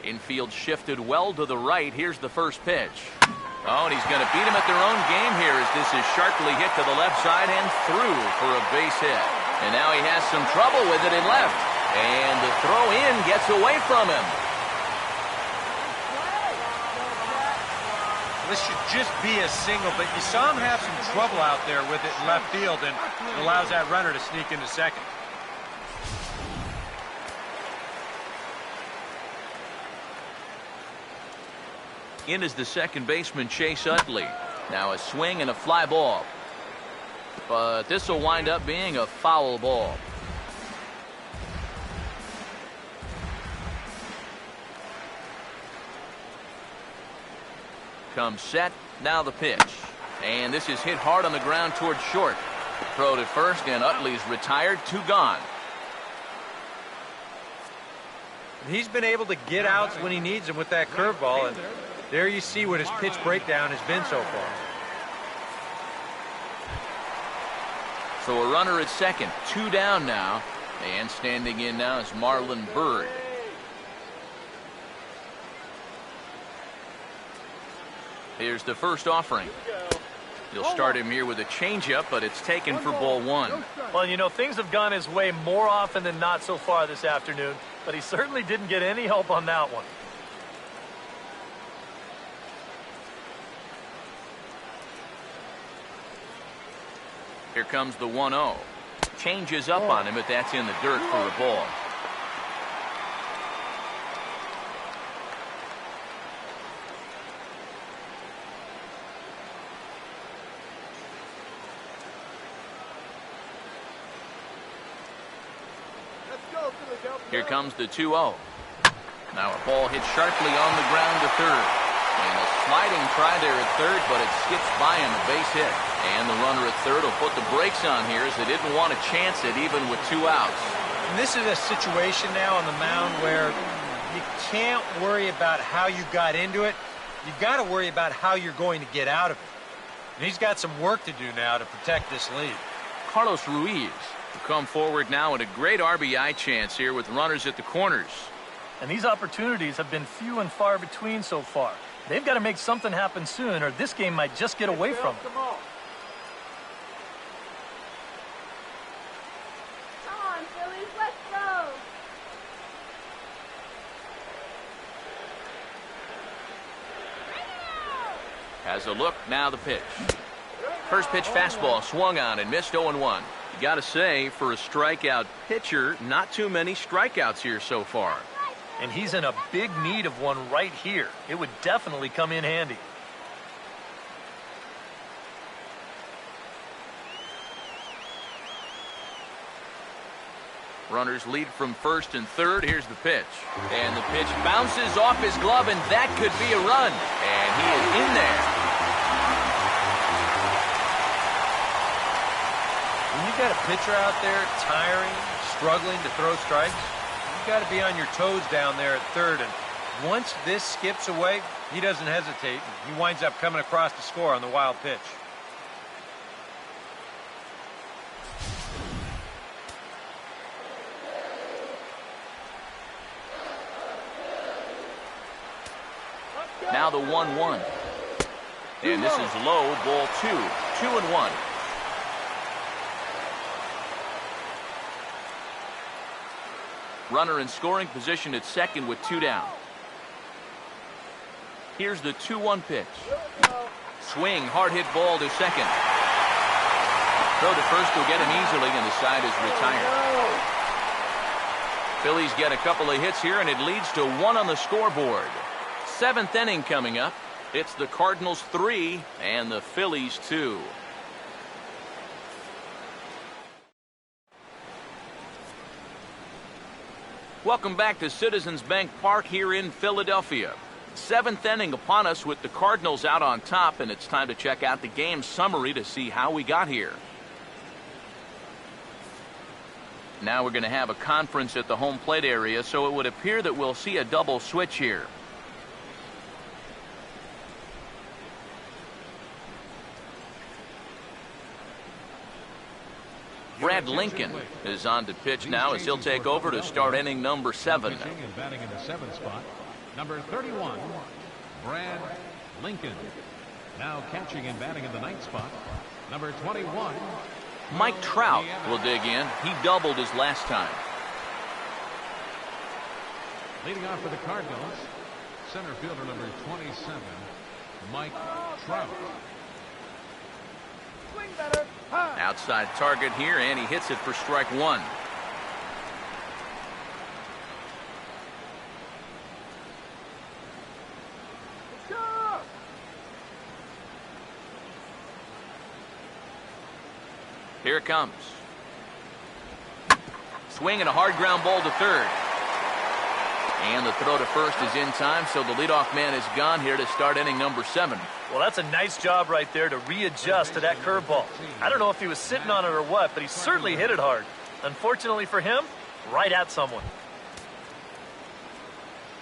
Infield shifted well to the right. Here's the first pitch. Oh, and he's going to beat him at their own game here as this is sharply hit to the left side and through for a base hit. And now he has some trouble with it in left. And the throw in gets away from him. This should just be a single, but you saw him have some trouble out there with it in left field, and it allows that runner to sneak into second. In is the second baseman, Chase Utley. Now a swing and a fly ball. But this will wind up being a foul ball. Comes set. Now the pitch. And this is hit hard on the ground towards short. Throw to first, and Utley's retired. 2 gone. He's been able to get outs when he needs them with that curveball, and there you see what his pitch breakdown has been so far. So a runner at second. 2 down now. And standing in now is Marlon Byrd. Here's the first offering. He'll start him here with a changeup, but it's taken for ball 1. Well, you know, things have gone his way more often than not so far this afternoon, but he certainly didn't get any help on that one. Here comes the 1-0. Changes up on him, but that's in the dirt for a ball. Here comes the 2-0. Now a ball hit sharply on the ground to third. And a sliding try there at third, but it skips by him, a base hit. And the runner at third will put the brakes on here as they didn't want to chance it even with 2 outs. And this is a situation now on the mound where you can't worry about how you got into it. You've got to worry about how you're going to get out of it. And he's got some work to do now to protect this lead. Carlos Ruiz will come forward now in a great RBI chance here with runners at the corners. And these opportunities have been few and far between so far. They've got to make something happen soon, or this game might just get away from them. Come on, Phillies, let's go. Has a look, now the pitch. First pitch fastball swung on and missed 0-1. You got to say, for a strikeout pitcher, not too many strikeouts here so far. And he's in a big need of one right here. It would definitely come in handy. Runners lead from first and third. Here's the pitch. And the pitch bounces off his glove, and that could be a run. And he is in there. When you got a pitcher out there tiring, struggling to throw strikes, you've got to be on your toes down there at third. And once this skips away, he doesn't hesitate. He winds up coming across to score on the wild pitch. Now the 1-1. And this is low, ball 2. 2-1. Runner in scoring position at second with 2 down. Here's the 2-1 pitch. Swing, hard hit ball to second. Throw to first will get him easily, and the side is retired. Phillies get a couple of hits here, and it leads to 1 on the scoreboard. 7th inning coming up. It's the Cardinals 3 and the Phillies 2. Welcome back to Citizens Bank Park here in Philadelphia. 7th inning upon us with the Cardinals out on top, and it's time to check out the game summary to see how we got here. Now we're going to have a conference at the home plate area, so it would appear that we'll see a double switch here. Brad Lincoln is on to pitch now as he'll take over to start inning number 7. And batting in the 7th spot, number 31, Brad Lincoln. Now catching and batting in the 9th spot, number 21, Mike Trout will dig in. He doubled his last time. Leading off for the Cardinals, center fielder number 27, Mike Trout. Swing better. High. Outside target here, and he hits it for strike 1. Let's go. Here it comes. Swing and a hard ground ball to third. And the throw to first is in time, so the leadoff man is gone here to start inning number 7. Well, that's a nice job right there to readjust to that curveball. I don't know if he was sitting on it or what, but he certainly hit it hard. Unfortunately for him, right at someone.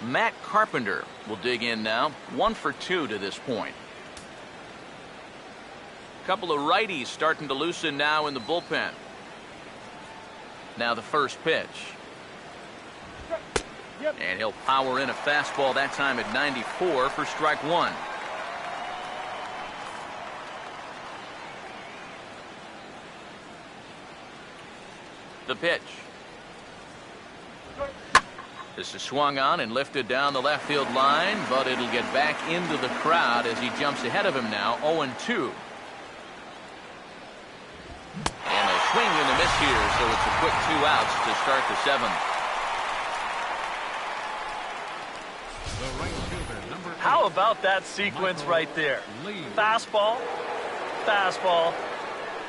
Matt Carpenter will dig in now. 1 for 2 to this point. Couple of righties starting to loosen now in the bullpen. Now the first pitch. Yep. And he'll power in a fastball that time at 94 for strike 1. The pitch. This is swung on and lifted down the left field line, but it'll get back into the crowd as he jumps ahead of him now, 0-2. And a swing and a miss here, so it's a quick 2 outs to start the 7th. How about that sequence right there? Fastball, fastball,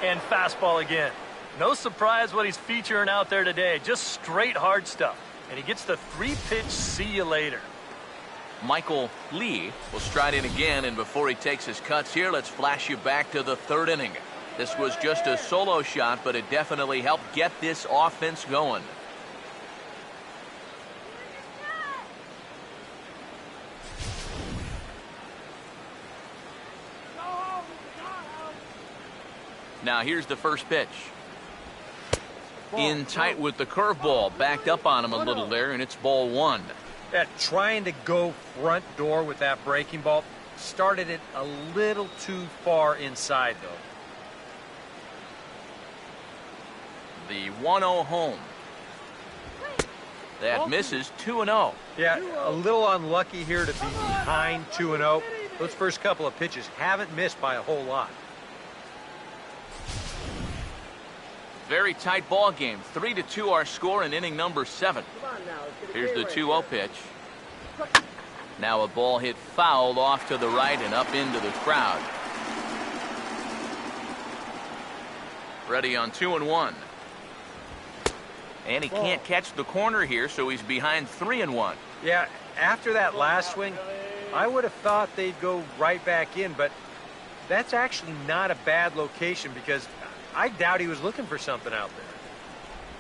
and fastball again. No surprise what he's featuring out there today. Just straight hard stuff. And he gets the 3-pitch see you later. Michael Lee will stride in again, and before he takes his cuts here, let's flash you back to the 3rd inning. This was just a solo shot, but it definitely helped get this offense going. Now here's the first pitch. In tight with the curveball, backed up on him a little there, and it's ball 1. Yeah, trying to go front door with that breaking ball started it a little too far inside, though. The 1-0 home. That misses 2-0. Yeah, a little unlucky here to be behind 2-0. Those first couple of pitches haven't missed by a whole lot. Very tight ball game. 3-2 our score in inning number 7. Here's the 2-0 pitch. Now a ball hit foul off to the right and up into the crowd. Ready on 2-1. And he can't catch the corner here, so he's behind 3-1. Yeah, after that last swing, I would have thought they'd go right back in, but that's actually not a bad location because I doubt he was looking for something out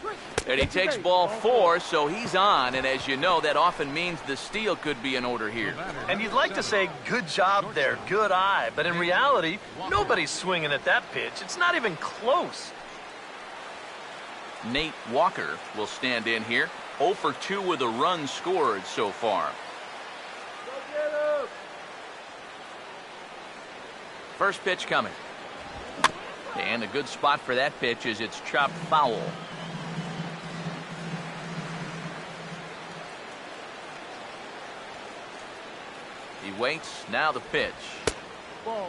there. And he takes ball 4, so he's on, and as you know, that often means the steal could be in order here. And you'd like to say, good job there, good eye, but in reality, nobody's swinging at that pitch. It's not even close. Nate Walker will stand in here. 0 for 2 with a run scored so far. First pitch coming. And a good spot for that pitch is it's chopped foul. He waits. Now the pitch.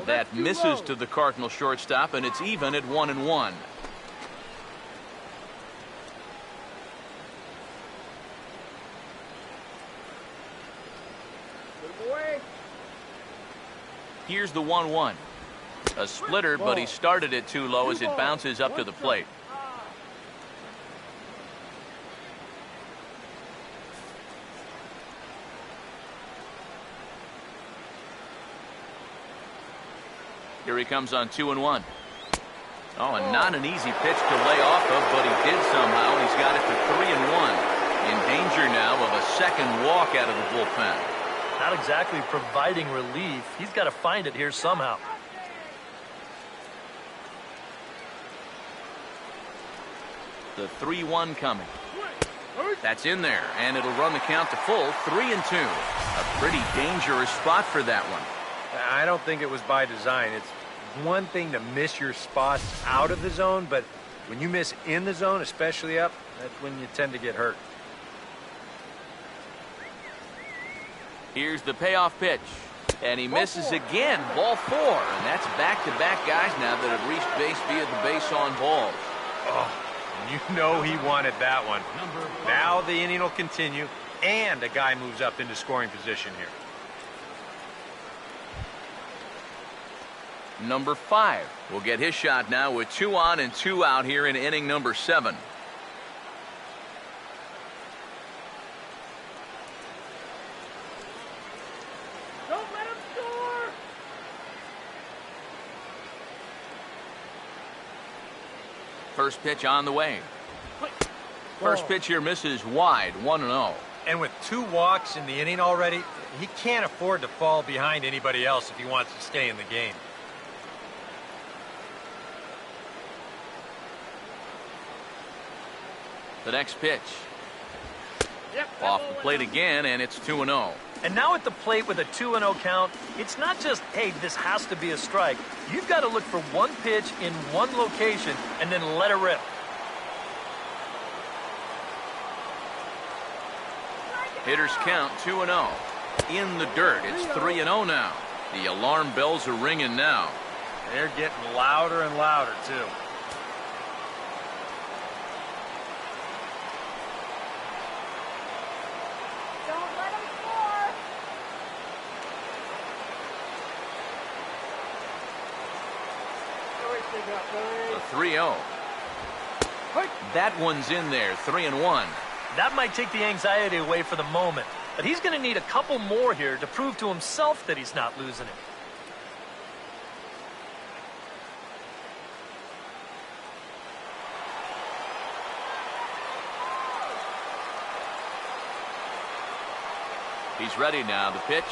That misses to the Cardinal shortstop, and it's even at 1-1. Here's the 1-1. A splitter, but he started it too low as it bounces up to the plate. Here he comes on 2-1. Oh, and not an easy pitch to lay off of, but he did somehow, and he's got it to 3-1. In danger now of a second walk out of the bullpen. Not exactly providing relief. He's got to find it here somehow. The 3-1 coming. That's in there, and it'll run the count to full 3-2. A pretty dangerous spot for that one. I don't think it was by design. It's one thing to miss your spots out of the zone, but when you miss in the zone, especially up, that's when you tend to get hurt. Here's the payoff pitch. And he misses again. Ball 4. And that's back-to-back guys now that have reached base via the base on balls. Oh, you know he wanted that one. Now the inning will continue, and a guy moves up into scoring position here. Number 5 will get his shot now with 2 on and 2 out here in inning number 7. Don't let him score! First pitch on the way. First pitch here misses wide, 1-0. And with 2 walks in the inning already, he can't afford to fall behind anybody else if he wants to stay in the game. The next pitch. Off the plate again, and it's 2-0. And now at the plate with a 2-0 count, it's not just, hey, this has to be a strike. You've got to look for one pitch in one location and then let it rip. Hitters count 2-0. In the dirt, it's 3-0 now. The alarm bells are ringing now. They're getting louder and louder, too. Don't let him score! The 3-0. That one's in there, 3-1. That might take the anxiety away for the moment, but he's going to need a couple more here to prove to himself that he's not losing it. He's ready now. The pitch.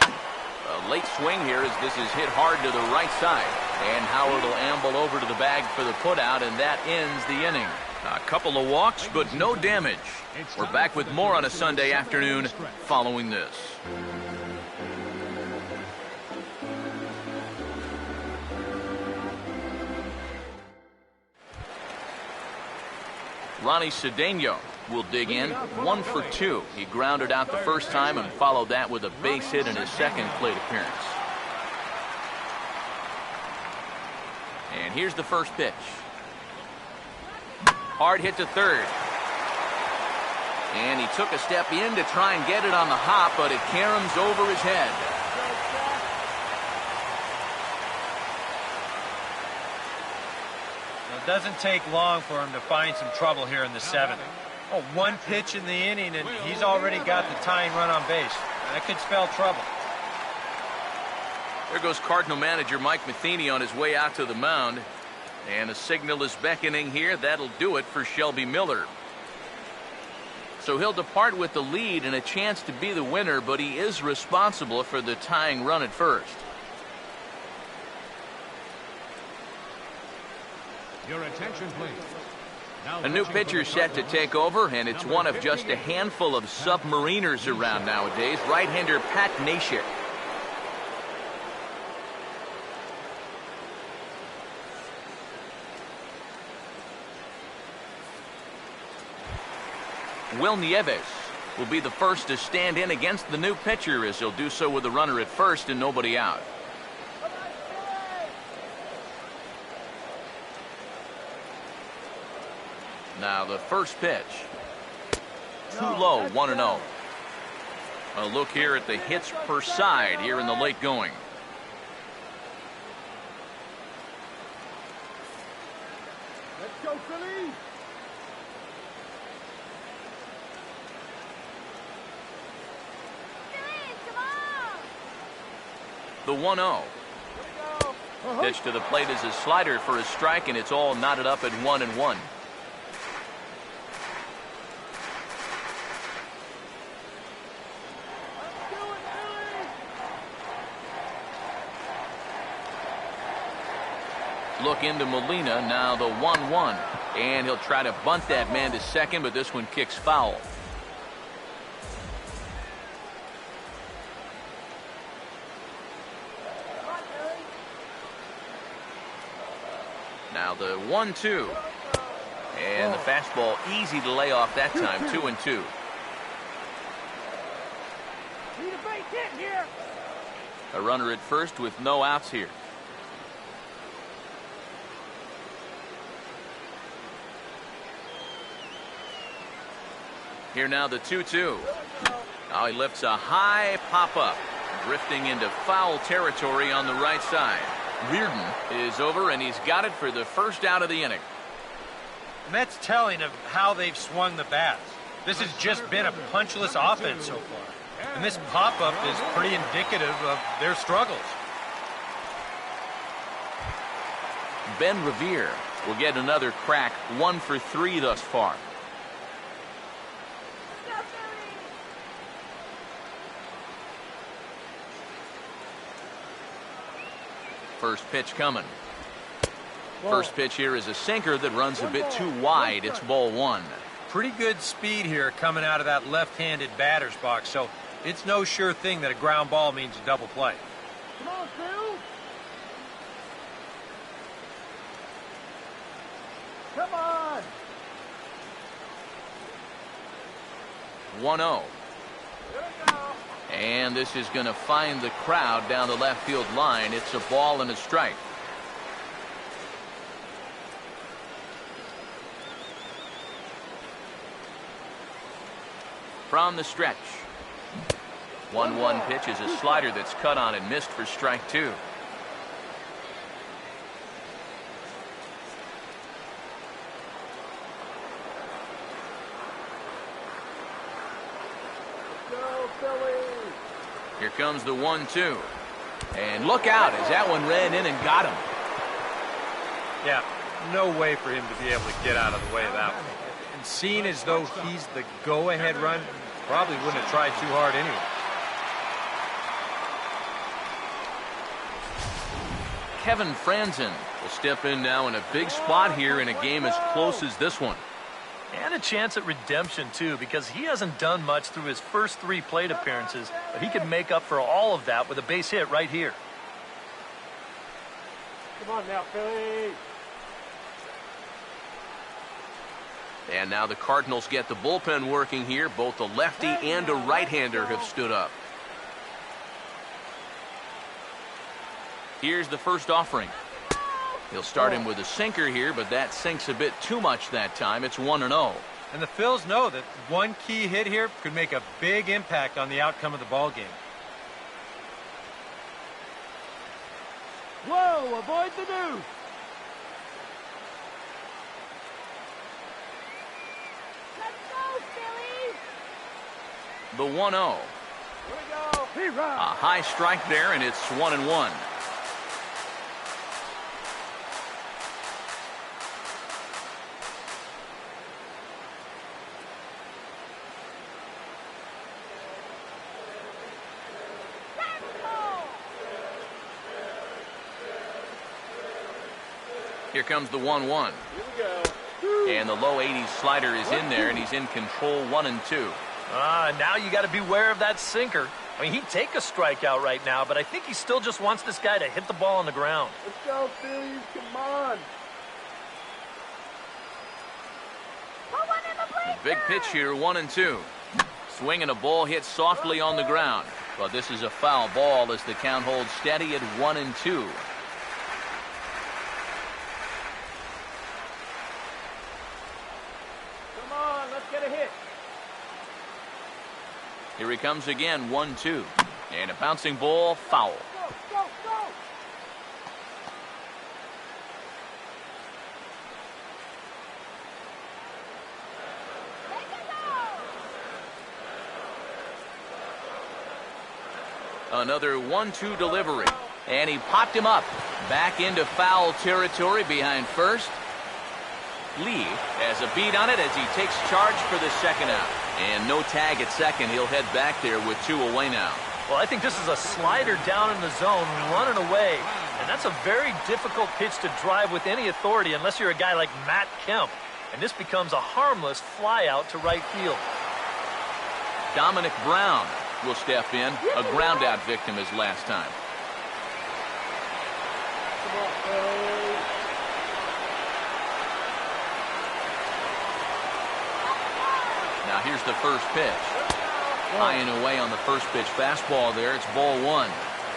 A late swing here as this is hit hard to the right side. And Howard will amble over to the bag for the putout, and that ends the inning. A couple of walks, but no damage. We're back with more on a Sunday afternoon following this. Ronnie Cedeno will dig in, 1 for 2. He grounded out the first time and followed that with a base hit in his second plate appearance. And here's the first pitch. Hard hit to third. And he took a step in to try and get it on the hop, but it caroms over his head. It doesn't take long for him to find some trouble here in the 7th. Oh, 1 pitch in the inning, and he's already got the tying run on base. That could spell trouble. There goes Cardinal manager Mike Matheny on his way out to the mound. And a signal is beckoning here. That'll do it for Shelby Miller. So he'll depart with the lead and a chance to be the winner, but he is responsible for the tying run at first. Your attention, please. Now A new pitcher set to take over, and it's one of just a handful of submariners around nowadays. Right-hander Pat Neshek. Will Nieves will be the first to stand in against the new pitcher, as he'll do so with a runner at first and nobody out. Now the first pitch. Too low, 1-0. A look here at the hits per side here in the late going. Let's go, Phillies! The 1-0. Pitch to the plate is a slider for a strike, and it's all knotted up at 1-1. Look into Molina, now the 1-1. And he'll try to bunt that man to second, but this one kicks foul. Now the 1-2. And the fastball easy to lay off that time, 2-2. Need a base hit here. A runner at first with no outs here. Here now the 2-2. Now he lifts a high pop-up, drifting into foul territory on the right side. Reardon is over, and he's got it for the first out of the inning. And that's telling of how they've swung the bats. This has just been a punchless offense so far. And this pop-up is pretty indicative of their struggles. Ben Revere will get another crack, 1 for 3 thus far. First pitch coming. First pitch here is a sinker that runs a bit too wide. It's ball 1. Pretty good speed here coming out of that left-handed batter's box, so it's no sure thing that a ground ball means a double play. Come on, Phil. Come on. 1-0. Here we go. And this is going to find the crowd down the left field line. It's a ball and a strike. From the stretch. 1-1 pitch is a slider that's cut on and missed for strike 2. Go, Phillies. Here comes the 1-2. And look out as that one ran in and got him. Yeah, no way for him to be able to get out of the way of that one. And seeing as though he's the go-ahead run, probably wouldn't have tried too hard anyway. Kevin Franzen will step in now in a big spot here in a game as close as this one. And a chance at redemption, too, because he hasn't done much through his first 3 plate appearances, but he can make up for all of that with a base hit right here. Come on now, Phillies. And now the Cardinals get the bullpen working here. Both a lefty and a right-hander have stood up. Here's the first offering. He'll start him with a sinker here, but that sinks a bit too much that time. It's 1-0. And the Phils know that one key hit here could make a big impact on the outcome of the ball game. Whoa, avoid the noose. Let's go, Phillies. The 1-0. Here we go. A high strike there, and it's 1-1. Here comes the 1-1. Here we go. And the low 80s slider is in there, and he's in control 1-2. Now you got to beware of that sinker. I mean, he'd take a strikeout right now, but I think he still just wants this guy to hit the ball on the ground. Let's go, Phillies. Come on. Big pitch here, 1-2. Swinging a ball hit softly on the ground. But this is a foul ball as the count holds steady at 1-2. Come on, let's get a hit. Here he comes again, 1-2. And a bouncing ball, foul. Go, go, go. Another 1-2 delivery. And he popped him up. Back into foul territory behind first. Lee has a beat on it as he takes charge for the second out. And no tag at second. He'll head back there with 2 away now. Well, I think this is a slider down in the zone, running away. And that's a very difficult pitch to drive with any authority unless you're a guy like Matt Kemp. and this becomes a harmless fly out to right field. Dominic Brown will step in, a ground out victim as last time. Now here's the first pitch. High and away on the first pitch fastball there. It's ball one.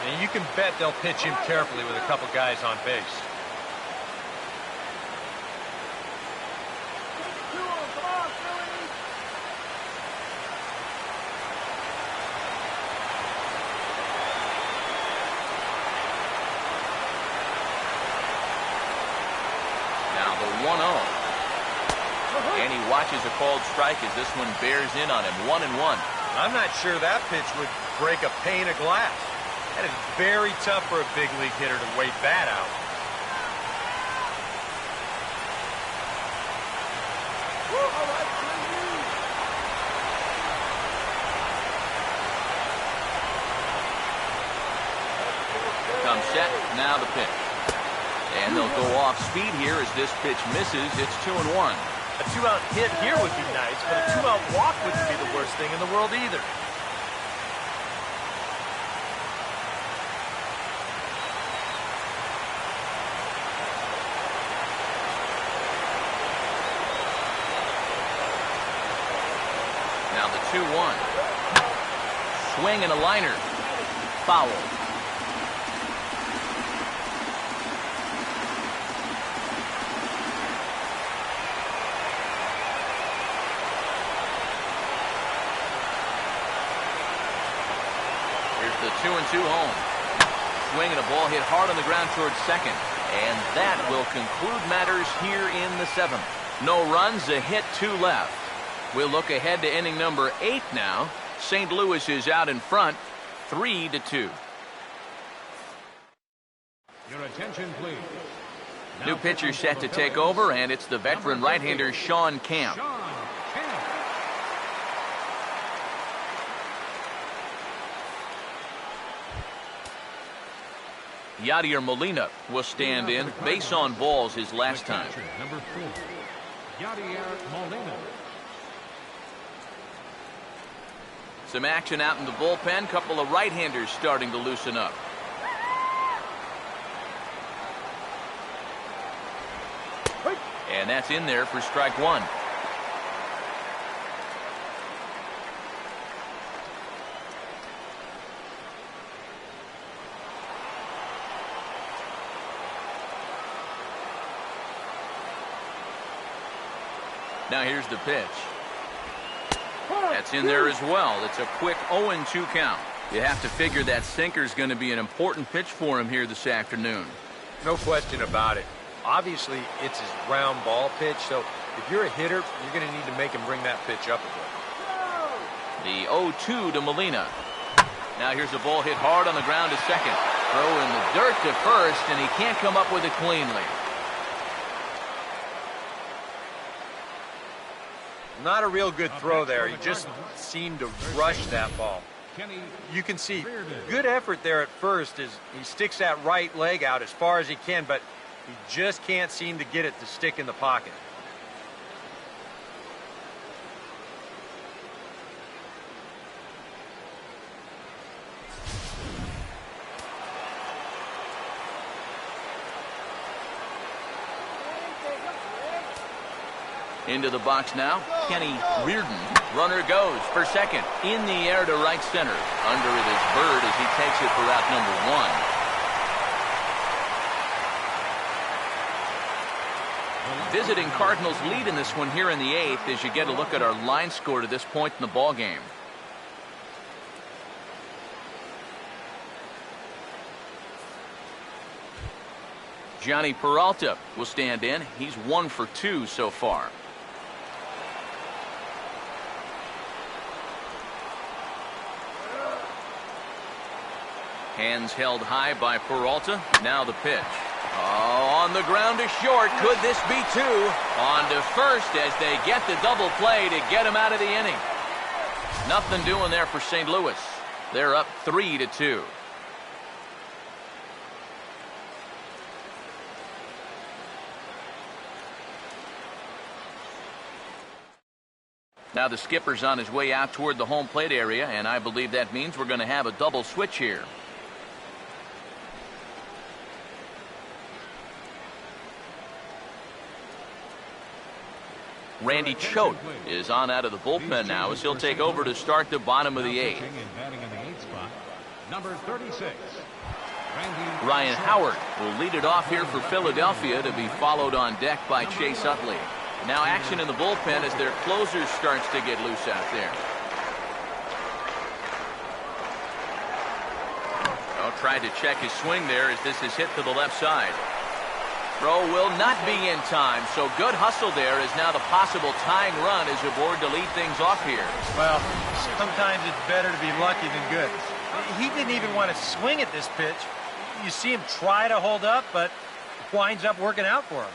And you can bet they'll pitch him carefully with a couple guys on base. Now the 1-0. And he watches a called strike as this one bears in on him. 1-1. I'm not sure that pitch would break a pane of glass. That is very tough for a big league hitter to wait that out. Comes set. Now the pitch. And they'll go off speed here as this pitch misses. It's 2-1. A 2-out hit here would be nice, but a 2-out walk wouldn't be the worst thing in the world either. Now the 2-1. Swing and a liner. Foul. The 2-2 home. Swing and a ball hit hard on the ground towards second. And that will conclude matters here in the 7th. No runs, a hit, 2 left. We'll look ahead to inning number 8 now. St. Louis is out in front, 3-2. Your attention, please. New pitcher set to take over, and it's the veteran right-hander Sean Camp. Yadier Molina will stand in. Base on balls his last time. Number 4, Yadier Molina. Some action out in the bullpen. Couple of right-handers starting to loosen up. And that's in there for strike one. Now here's the pitch. That's in there as well. It's a quick 0-2 count. You have to figure that sinker's going to be an important pitch for him here this afternoon. No question about it. Obviously, it's his ground ball pitch, so if you're a hitter, you're going to need to make him bring that pitch up a bit. The 0-2 to Molina. Now here's a ball hit hard on the ground to second. Throw in the dirt to first, and he can't come up with it cleanly. Not a real good throw there. He just seemed to rush that ball. You can see good effort there at first as he sticks that right leg out as far as he can, but he just can't seem to get it to stick in the pocket. Into the box now, Kenny Reardon. Runner goes for second. In the air to right center. Under it is Bird as he takes it for out number 1. Visiting Cardinals lead in this one here in the 8th as you get a look at our line score to this point in the ball game. Johnny Peralta will stand in. He's 1 for 2 so far. Hands held high by Peralta. Now the pitch. Oh, on the ground to short. Could this be 2? On to first as they get the double play to get him out of the inning. Nothing doing there for St. Louis. They're up 3-2. Now the skipper's on his way out toward the home plate area, and I believe that means we're going to have a double switch here. Randy Choate is on out of the bullpen now as he'll take over to start the bottom of the eighth. Number 36. Ryan Howard will lead it off here for Philadelphia, to be followed on deck by Chase Utley. Now action in the bullpen as their closer starts to get loose out there. Tried to check his swing there as this is hit to the left side. Throw will not be in time, so good hustle there is now the possible tying run is aboard to lead things off here. Well, sometimes it's better to be lucky than good. He didn't even want to swing at this pitch. You see him try to hold up, but winds up working out for him.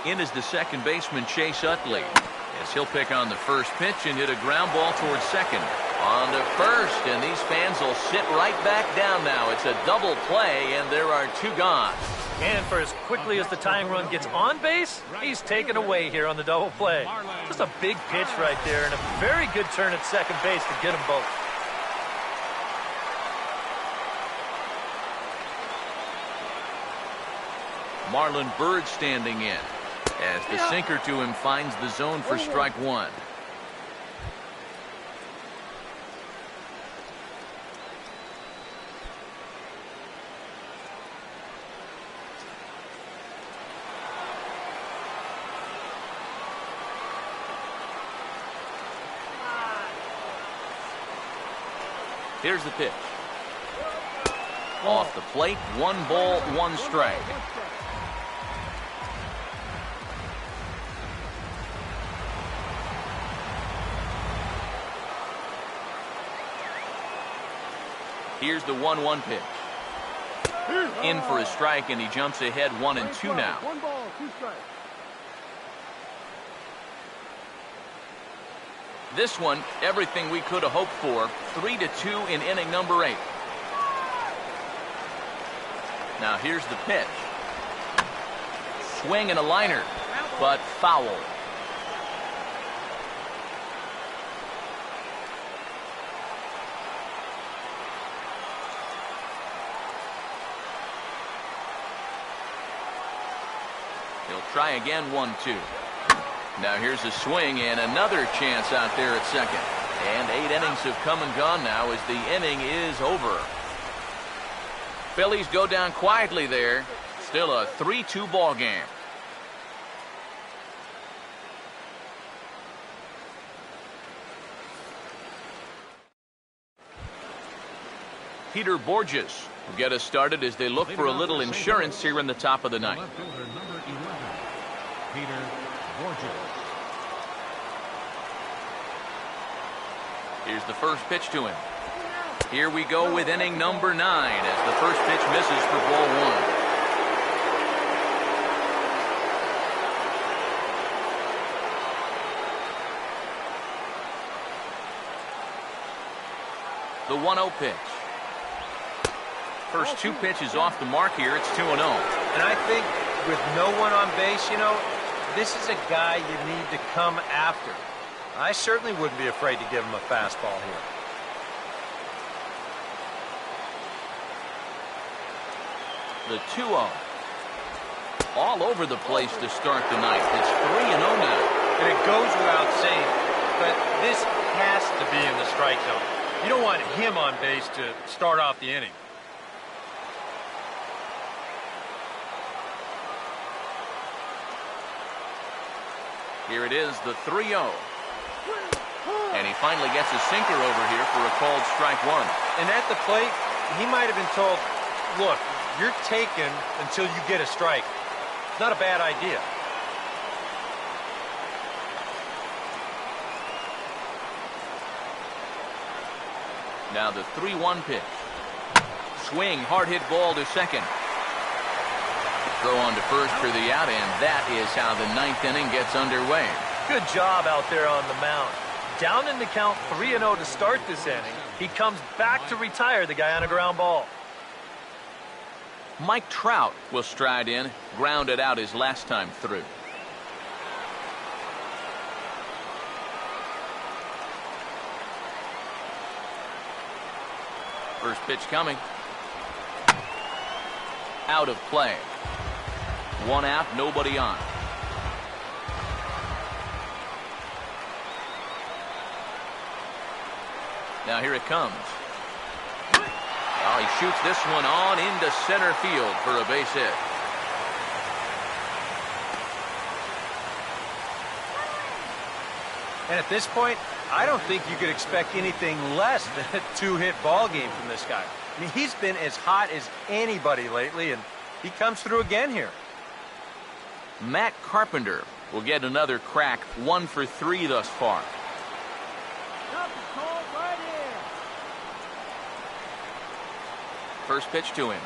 In is the second baseman, Chase Utley, as he'll pick on the first pitch and hit a ground ball towards second. On to first, and these fans will sit right back down now. It's a double play, and there are two gone. And for as quickly as the tying run gets on base, he's taken away here on the double play. Just a big pitch right there, and a very good turn at second base to get them both. Marlon Byrd standing in, as the sinker to him finds the zone for strike one. Here's the pitch. Off the plate, 1 ball, 1 strike. Here's the 1-1 pitch. In for a strike, and he jumps ahead 1-2 now. 1 ball, 2 strikes. This one, everything we could have hoped for. 3-2 in inning number 8. Now here's the pitch. Swing and a liner, but foul. He'll try again, 1-2. Now here's a swing and another chance out there at second. And 8 innings have come and gone now as the inning is over. Phillies go down quietly there. Still a 3-2 ball game. Peter Borges will get us started as they look for a little insurance here in the top of the ninth. Peter Borges. Here's the first pitch to him. Here we go with inning number 9 as the first pitch misses for ball 1. The 1-0 pitch. First 2 pitches off the mark here. It's 2-0. And I think with no one on base, you know, this is a guy you need to come after. I certainly wouldn't be afraid to give him a fastball here. The 2-0. All over the place to start the ninth. It's 3-0 now. And it goes without saying, but this has to be in the strike zone. You don't want him on base to start off the inning. Here it is, the 3-0. And he finally gets a sinker over here for a called strike 1. And at the plate, he might have been told, look, you're taken until you get a strike. It's not a bad idea. Now the 3-1 pitch. Swing, hard hit ball to second. Throw on to first for the out, and that is how the 9th inning gets underway. Good job out there on the mound. Down in the count 3-0 to start this inning. He comes back to retire the guy on a ground ball. Mike Trout will stride in, grounded out his last time through. First pitch coming. Out of play. One out, nobody on. Now here it comes. Oh, he shoots this one on into center field for a base hit. And at this point, I don't think you could expect anything less than a two-hit ball game from this guy. I mean, he's been as hot as anybody lately, and he comes through again here. Matt Carpenter will get another crack, 1 for 3 thus far. First pitch to him.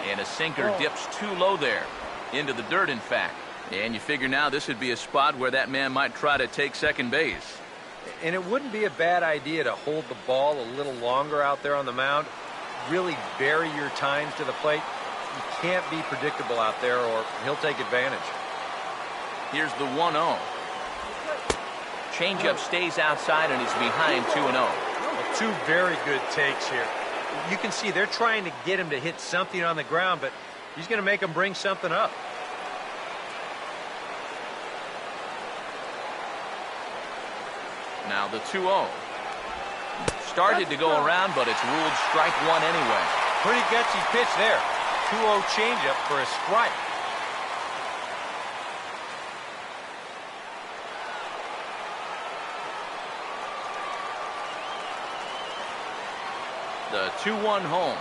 And a sinker dips too low there. Into the dirt, in fact. And you figure now this would be a spot where that man might try to take second base. And it wouldn't be a bad idea to hold the ball a little longer out there on the mound. Really vary your times to the plate. You can't be predictable out there or he'll take advantage. Here's the 1-0. Changeup stays outside and he's behind 2-0. Well, 2 very good takes here. You can see they're trying to get him to hit something on the ground, but he's going to make him bring something up. Now the 2-0. Started to go around, but it's ruled strike 1 anyway. Pretty gutsy pitch there. 2-0 changeup for a strike. The 2-1 home.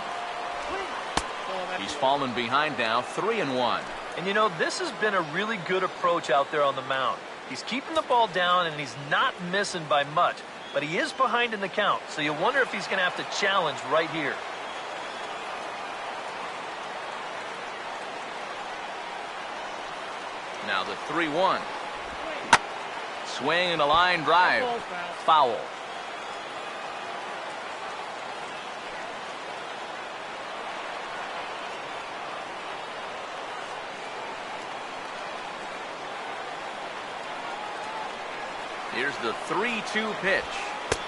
He's fallen behind now, 3-1. And you know, this has been a really good approach out there on the mound. He's keeping the ball down and he's not missing by much, but he is behind in the count, so you wonder if he's going to have to challenge right here. Now the 3-1. Swing and a line drive. Foul. Here's the 3-2 pitch.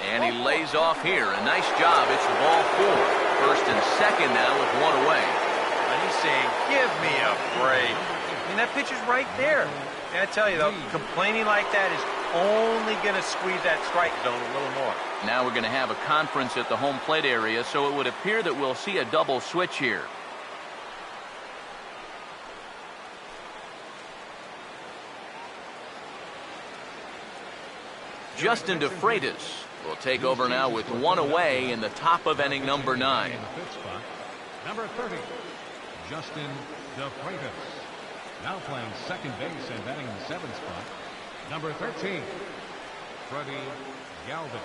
And he lays off here. A nice job. It's the ball 4. First and second now with 1 away. And he's saying, give me a break. I mean, that pitch is right there. And I tell you, though, complaining like that is only going to squeeze that strike zone a little more. Now we're going to have a conference at the home plate area, so it would appear that we'll see a double switch here. Justin DeFreitas will take over now with 1 away in the top of inning number 9. In the 5th spot, number 30, Justin DeFreitas. Now playing second base and batting in the 7th spot, number 13, Freddie Galvis.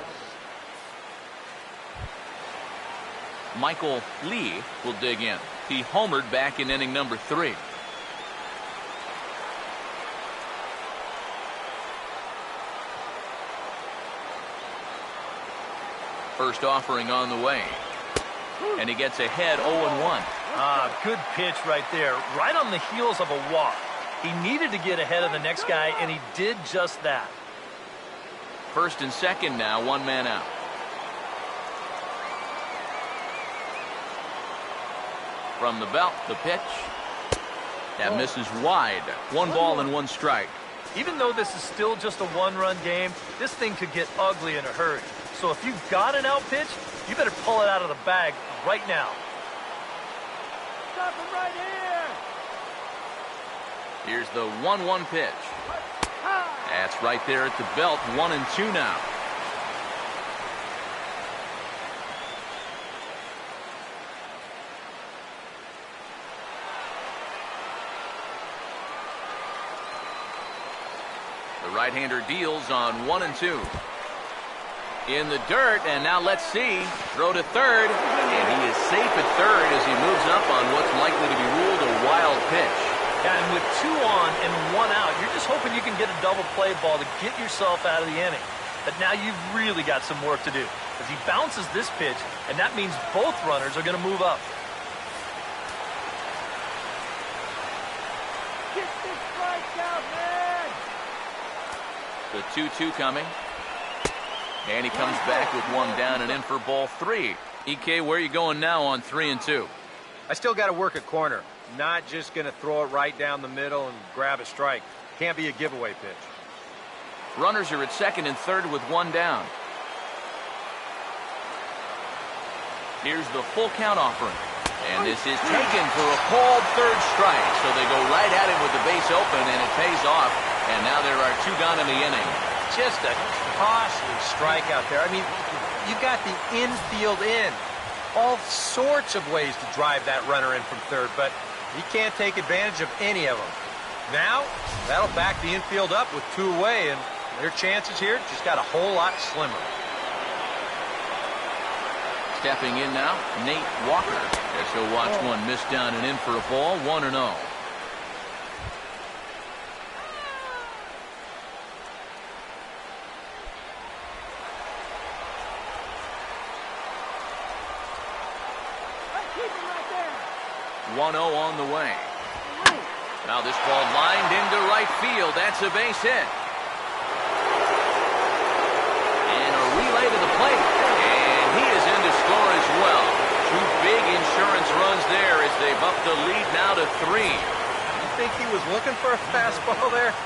Michael Lee will dig in. He homered back in inning number 3. First offering on the way. And he gets ahead 0-1. Good pitch right there. Right on the heels of a walk. He needed to get ahead of the next guy, and he did just that. First and second now, 1 man out. From the belt, the pitch. That misses wide. 1 ball and 1 strike. Even though this is still just a 1-run game, this thing could get ugly in a hurry. So if you've got an out pitch, you better pull it out of the bag right now. Stop him right here. Here's the 1-1 pitch. That's right there at the belt. 1-2 now. The right-hander deals on 1-2. In the dirt, and now let's see. Throw to third, and he is safe at third as he moves up on what's likely to be ruled a wild pitch. Yeah, and with 2 on and 1 out, you're just hoping you can get a double play ball to get yourself out of the inning. But now you've really got some work to do, as he bounces this pitch, and that means both runners are going to move up. Get this strike out, man! The 2-2 coming. And he comes back with one down and in for ball 3. EK, where are you going now on 3 and 2? I still got to work a corner. Not just going to throw it right down the middle and grab a strike. Can't be a giveaway pitch. Runners are at second and third with one down. Here's the full count offering. And this is taken for a called third strike. So they go right at him with the base open, and it pays off. And now there are 2 gone in the inning. Just a costly strike out there. I mean, you got the infield in. All sorts of ways to drive that runner in from third, but he can't take advantage of any of them. Now, that'll back the infield up with 2 away, and their chances here just got a whole lot slimmer. Stepping in now, Nate Walker, as he'll watch one miss down and in for a ball, 1-0. Keep him right there! 1-0 on the way. Now this ball lined into right field. That's a base hit. And a relay to the plate. And he is in to score as well. 2 big insurance runs there as they've upped the lead now to 3. You think he was looking for a fastball there?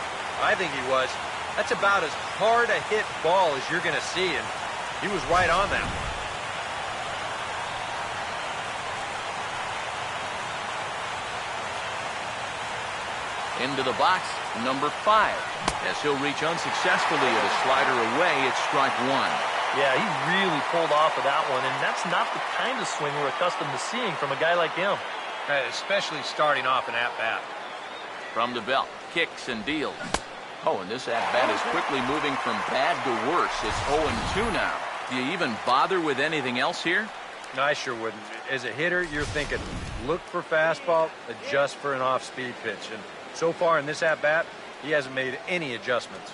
I think he was. That's about as hard a hit ball as you're going to see, and he was right on that. Into the box, number 5. As he'll reach unsuccessfully at a slider away, it's strike 1. Yeah, he really pulled off of that one, and that's not the kind of swing we're accustomed to seeing from a guy like him. Especially starting off an at-bat. From the belt, kicks and deals. Oh, and this at-bat is quickly moving from bad to worse. It's 0-2 now. Do you even bother with anything else here? No, I sure wouldn't. As a hitter, you're thinking, look for fastball, adjust for an off-speed pitch. And so far in this at-bat, he hasn't made any adjustments.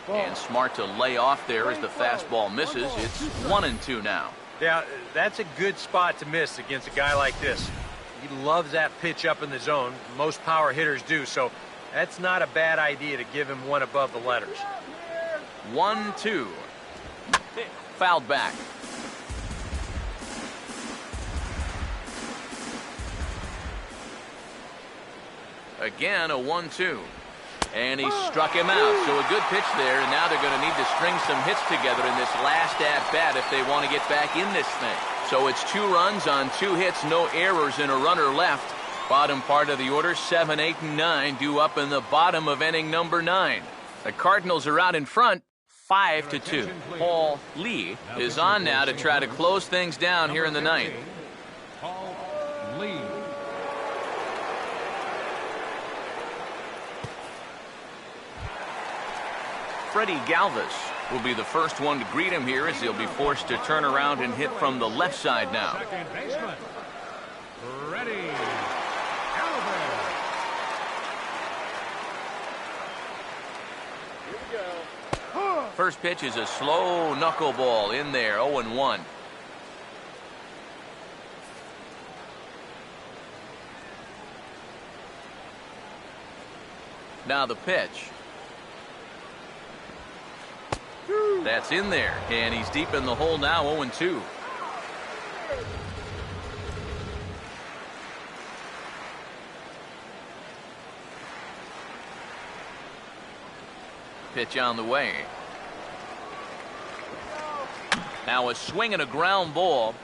And smart to lay off there as the fastball misses. It's 1-2 now. Yeah, that's a good spot to miss against a guy like this. He loves that pitch up in the zone. Most power hitters do, so that's not a bad idea to give him one above the letters. 1-2. Fouled back. Again, a 1-2. And he struck him out. So a good pitch there, and now they're going to need to string some hits together in this last at-bat if they want to get back in this thing. So it's 2 runs on 2 hits, no errors, and a runner left. Bottom part of the order, 7, 8, and 9, due up in the bottom of inning number 9. The Cardinals are out in front, 5-2. Paul Lee is on now to try to close things down here in the 9th. Paul Lee. Freddie Galvis will be the first one to greet him here as he'll be forced to turn around and hit from the left side now. Second baseman, Freddie Galvis. First pitch is a slow knuckleball in there, 0-1. Now the pitch. That's in there, and he's deep in the hole now, 0-2. Pitch on the way. Now a swing and a ground ball.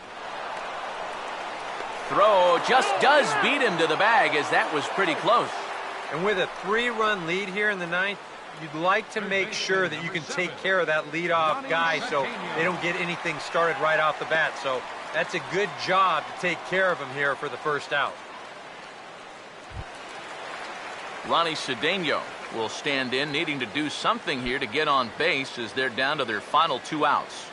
Throw just does beat him to the bag, as that was pretty close. And with a 3-run lead here in the 9th, you'd like to make sure that you can take care of that leadoff guy so they don't get anything started right off the bat. So that's a good job to take care of him here for the first out. Ronnie Cedeno will stand in, needing to do something here to get on base as they're down to their final 2 outs.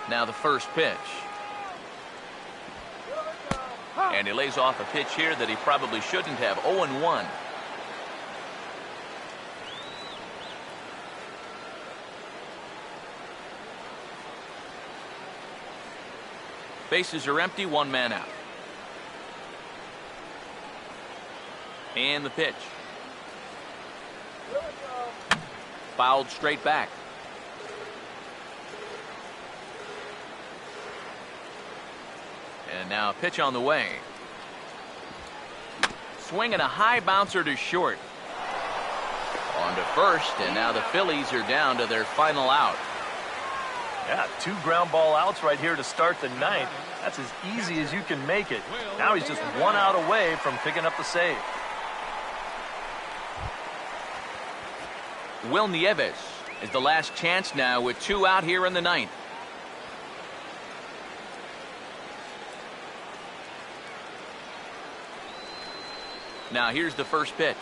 Now the first pitch. And he lays off a pitch here that he probably shouldn't have, 0-1. Bases are empty, 1 man out. And the pitch. Fouled straight back. And now a pitch on the way. Swinging a high bouncer to short. On to first, and now the Phillies are down to their final out. Yeah, 2 ground ball outs right here to start the ninth. That's as easy as you can make it. Now he's just 1 out away from picking up the save. Will Nieves is the last chance now with 2 out here in the ninth. Now here's the first pitch.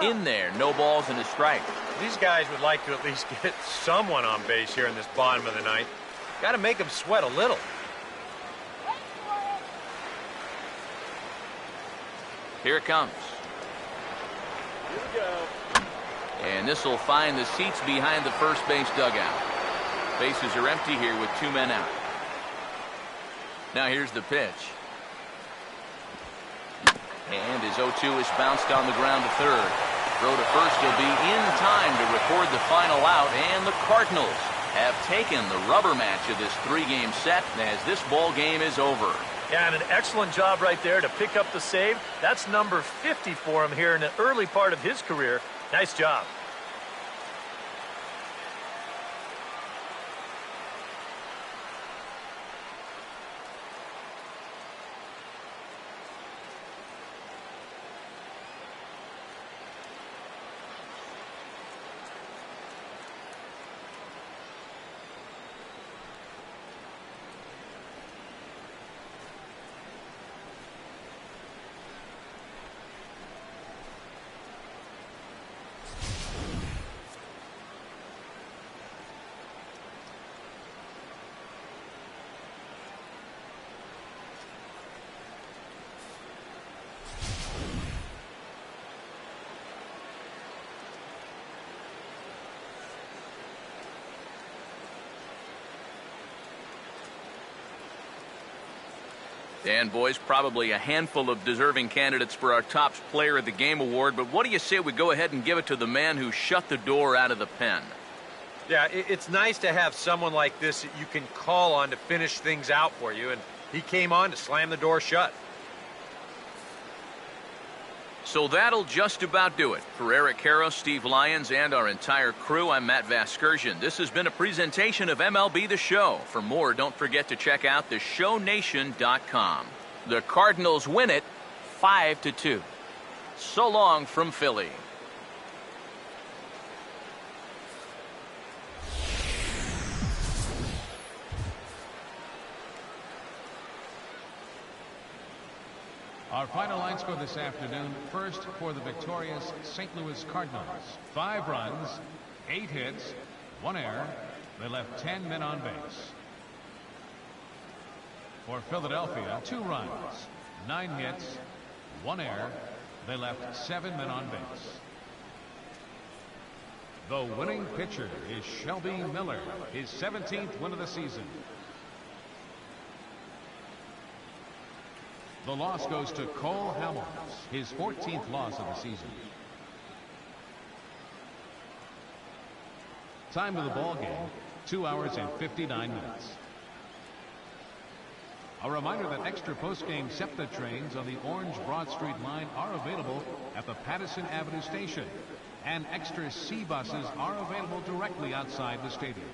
In there, no balls and a strike. These guys would like to at least get someone on base here in this bottom of the ninth. Got to make them sweat a little. Here it comes. Here we go. And this will find the seats behind the first base dugout. Bases are empty here with 2 men out. Now here's the pitch. And his 0-2 is bounced on the ground to third. Throw to first will be in time to record the final out, and the Cardinals have taken the rubber match of this 3-game set as this ball game is over. Yeah, and an excellent job right there to pick up the save. That's number 50 for him here in the early part of his career. Nice job. And boys, probably a handful of deserving candidates for our top player of the game award, but what do you say we go ahead and give it to the man who shut the door out of the pen? Yeah, it's nice to have someone like this that you can call on to finish things out for you, and he came on to slam the door shut. So that'll just about do it. For Eric Harrow, Steve Lyons, and our entire crew, I'm Matt Vasgersian. This has been a presentation of MLB The Show. For more, don't forget to check out theshownation.com. The Cardinals win it 5-2. So long from Philly. Our final line score this afternoon. First for the victorious St. Louis Cardinals. 5 runs, 8 hits, 1 error. They left 10 men on base. For Philadelphia, 2 runs, 9 hits, 1 error. They left 7 men on base. The winning pitcher is Shelby Miller, his 17th win of the season. The loss goes to Cole Hamels, his 14th loss of the season. Time of the ball game, 2 hours and 59 minutes. A reminder that extra post-game SEPTA trains on the Orange Broad Street line are available at the Patterson Avenue station, and extra C buses are available directly outside the stadium.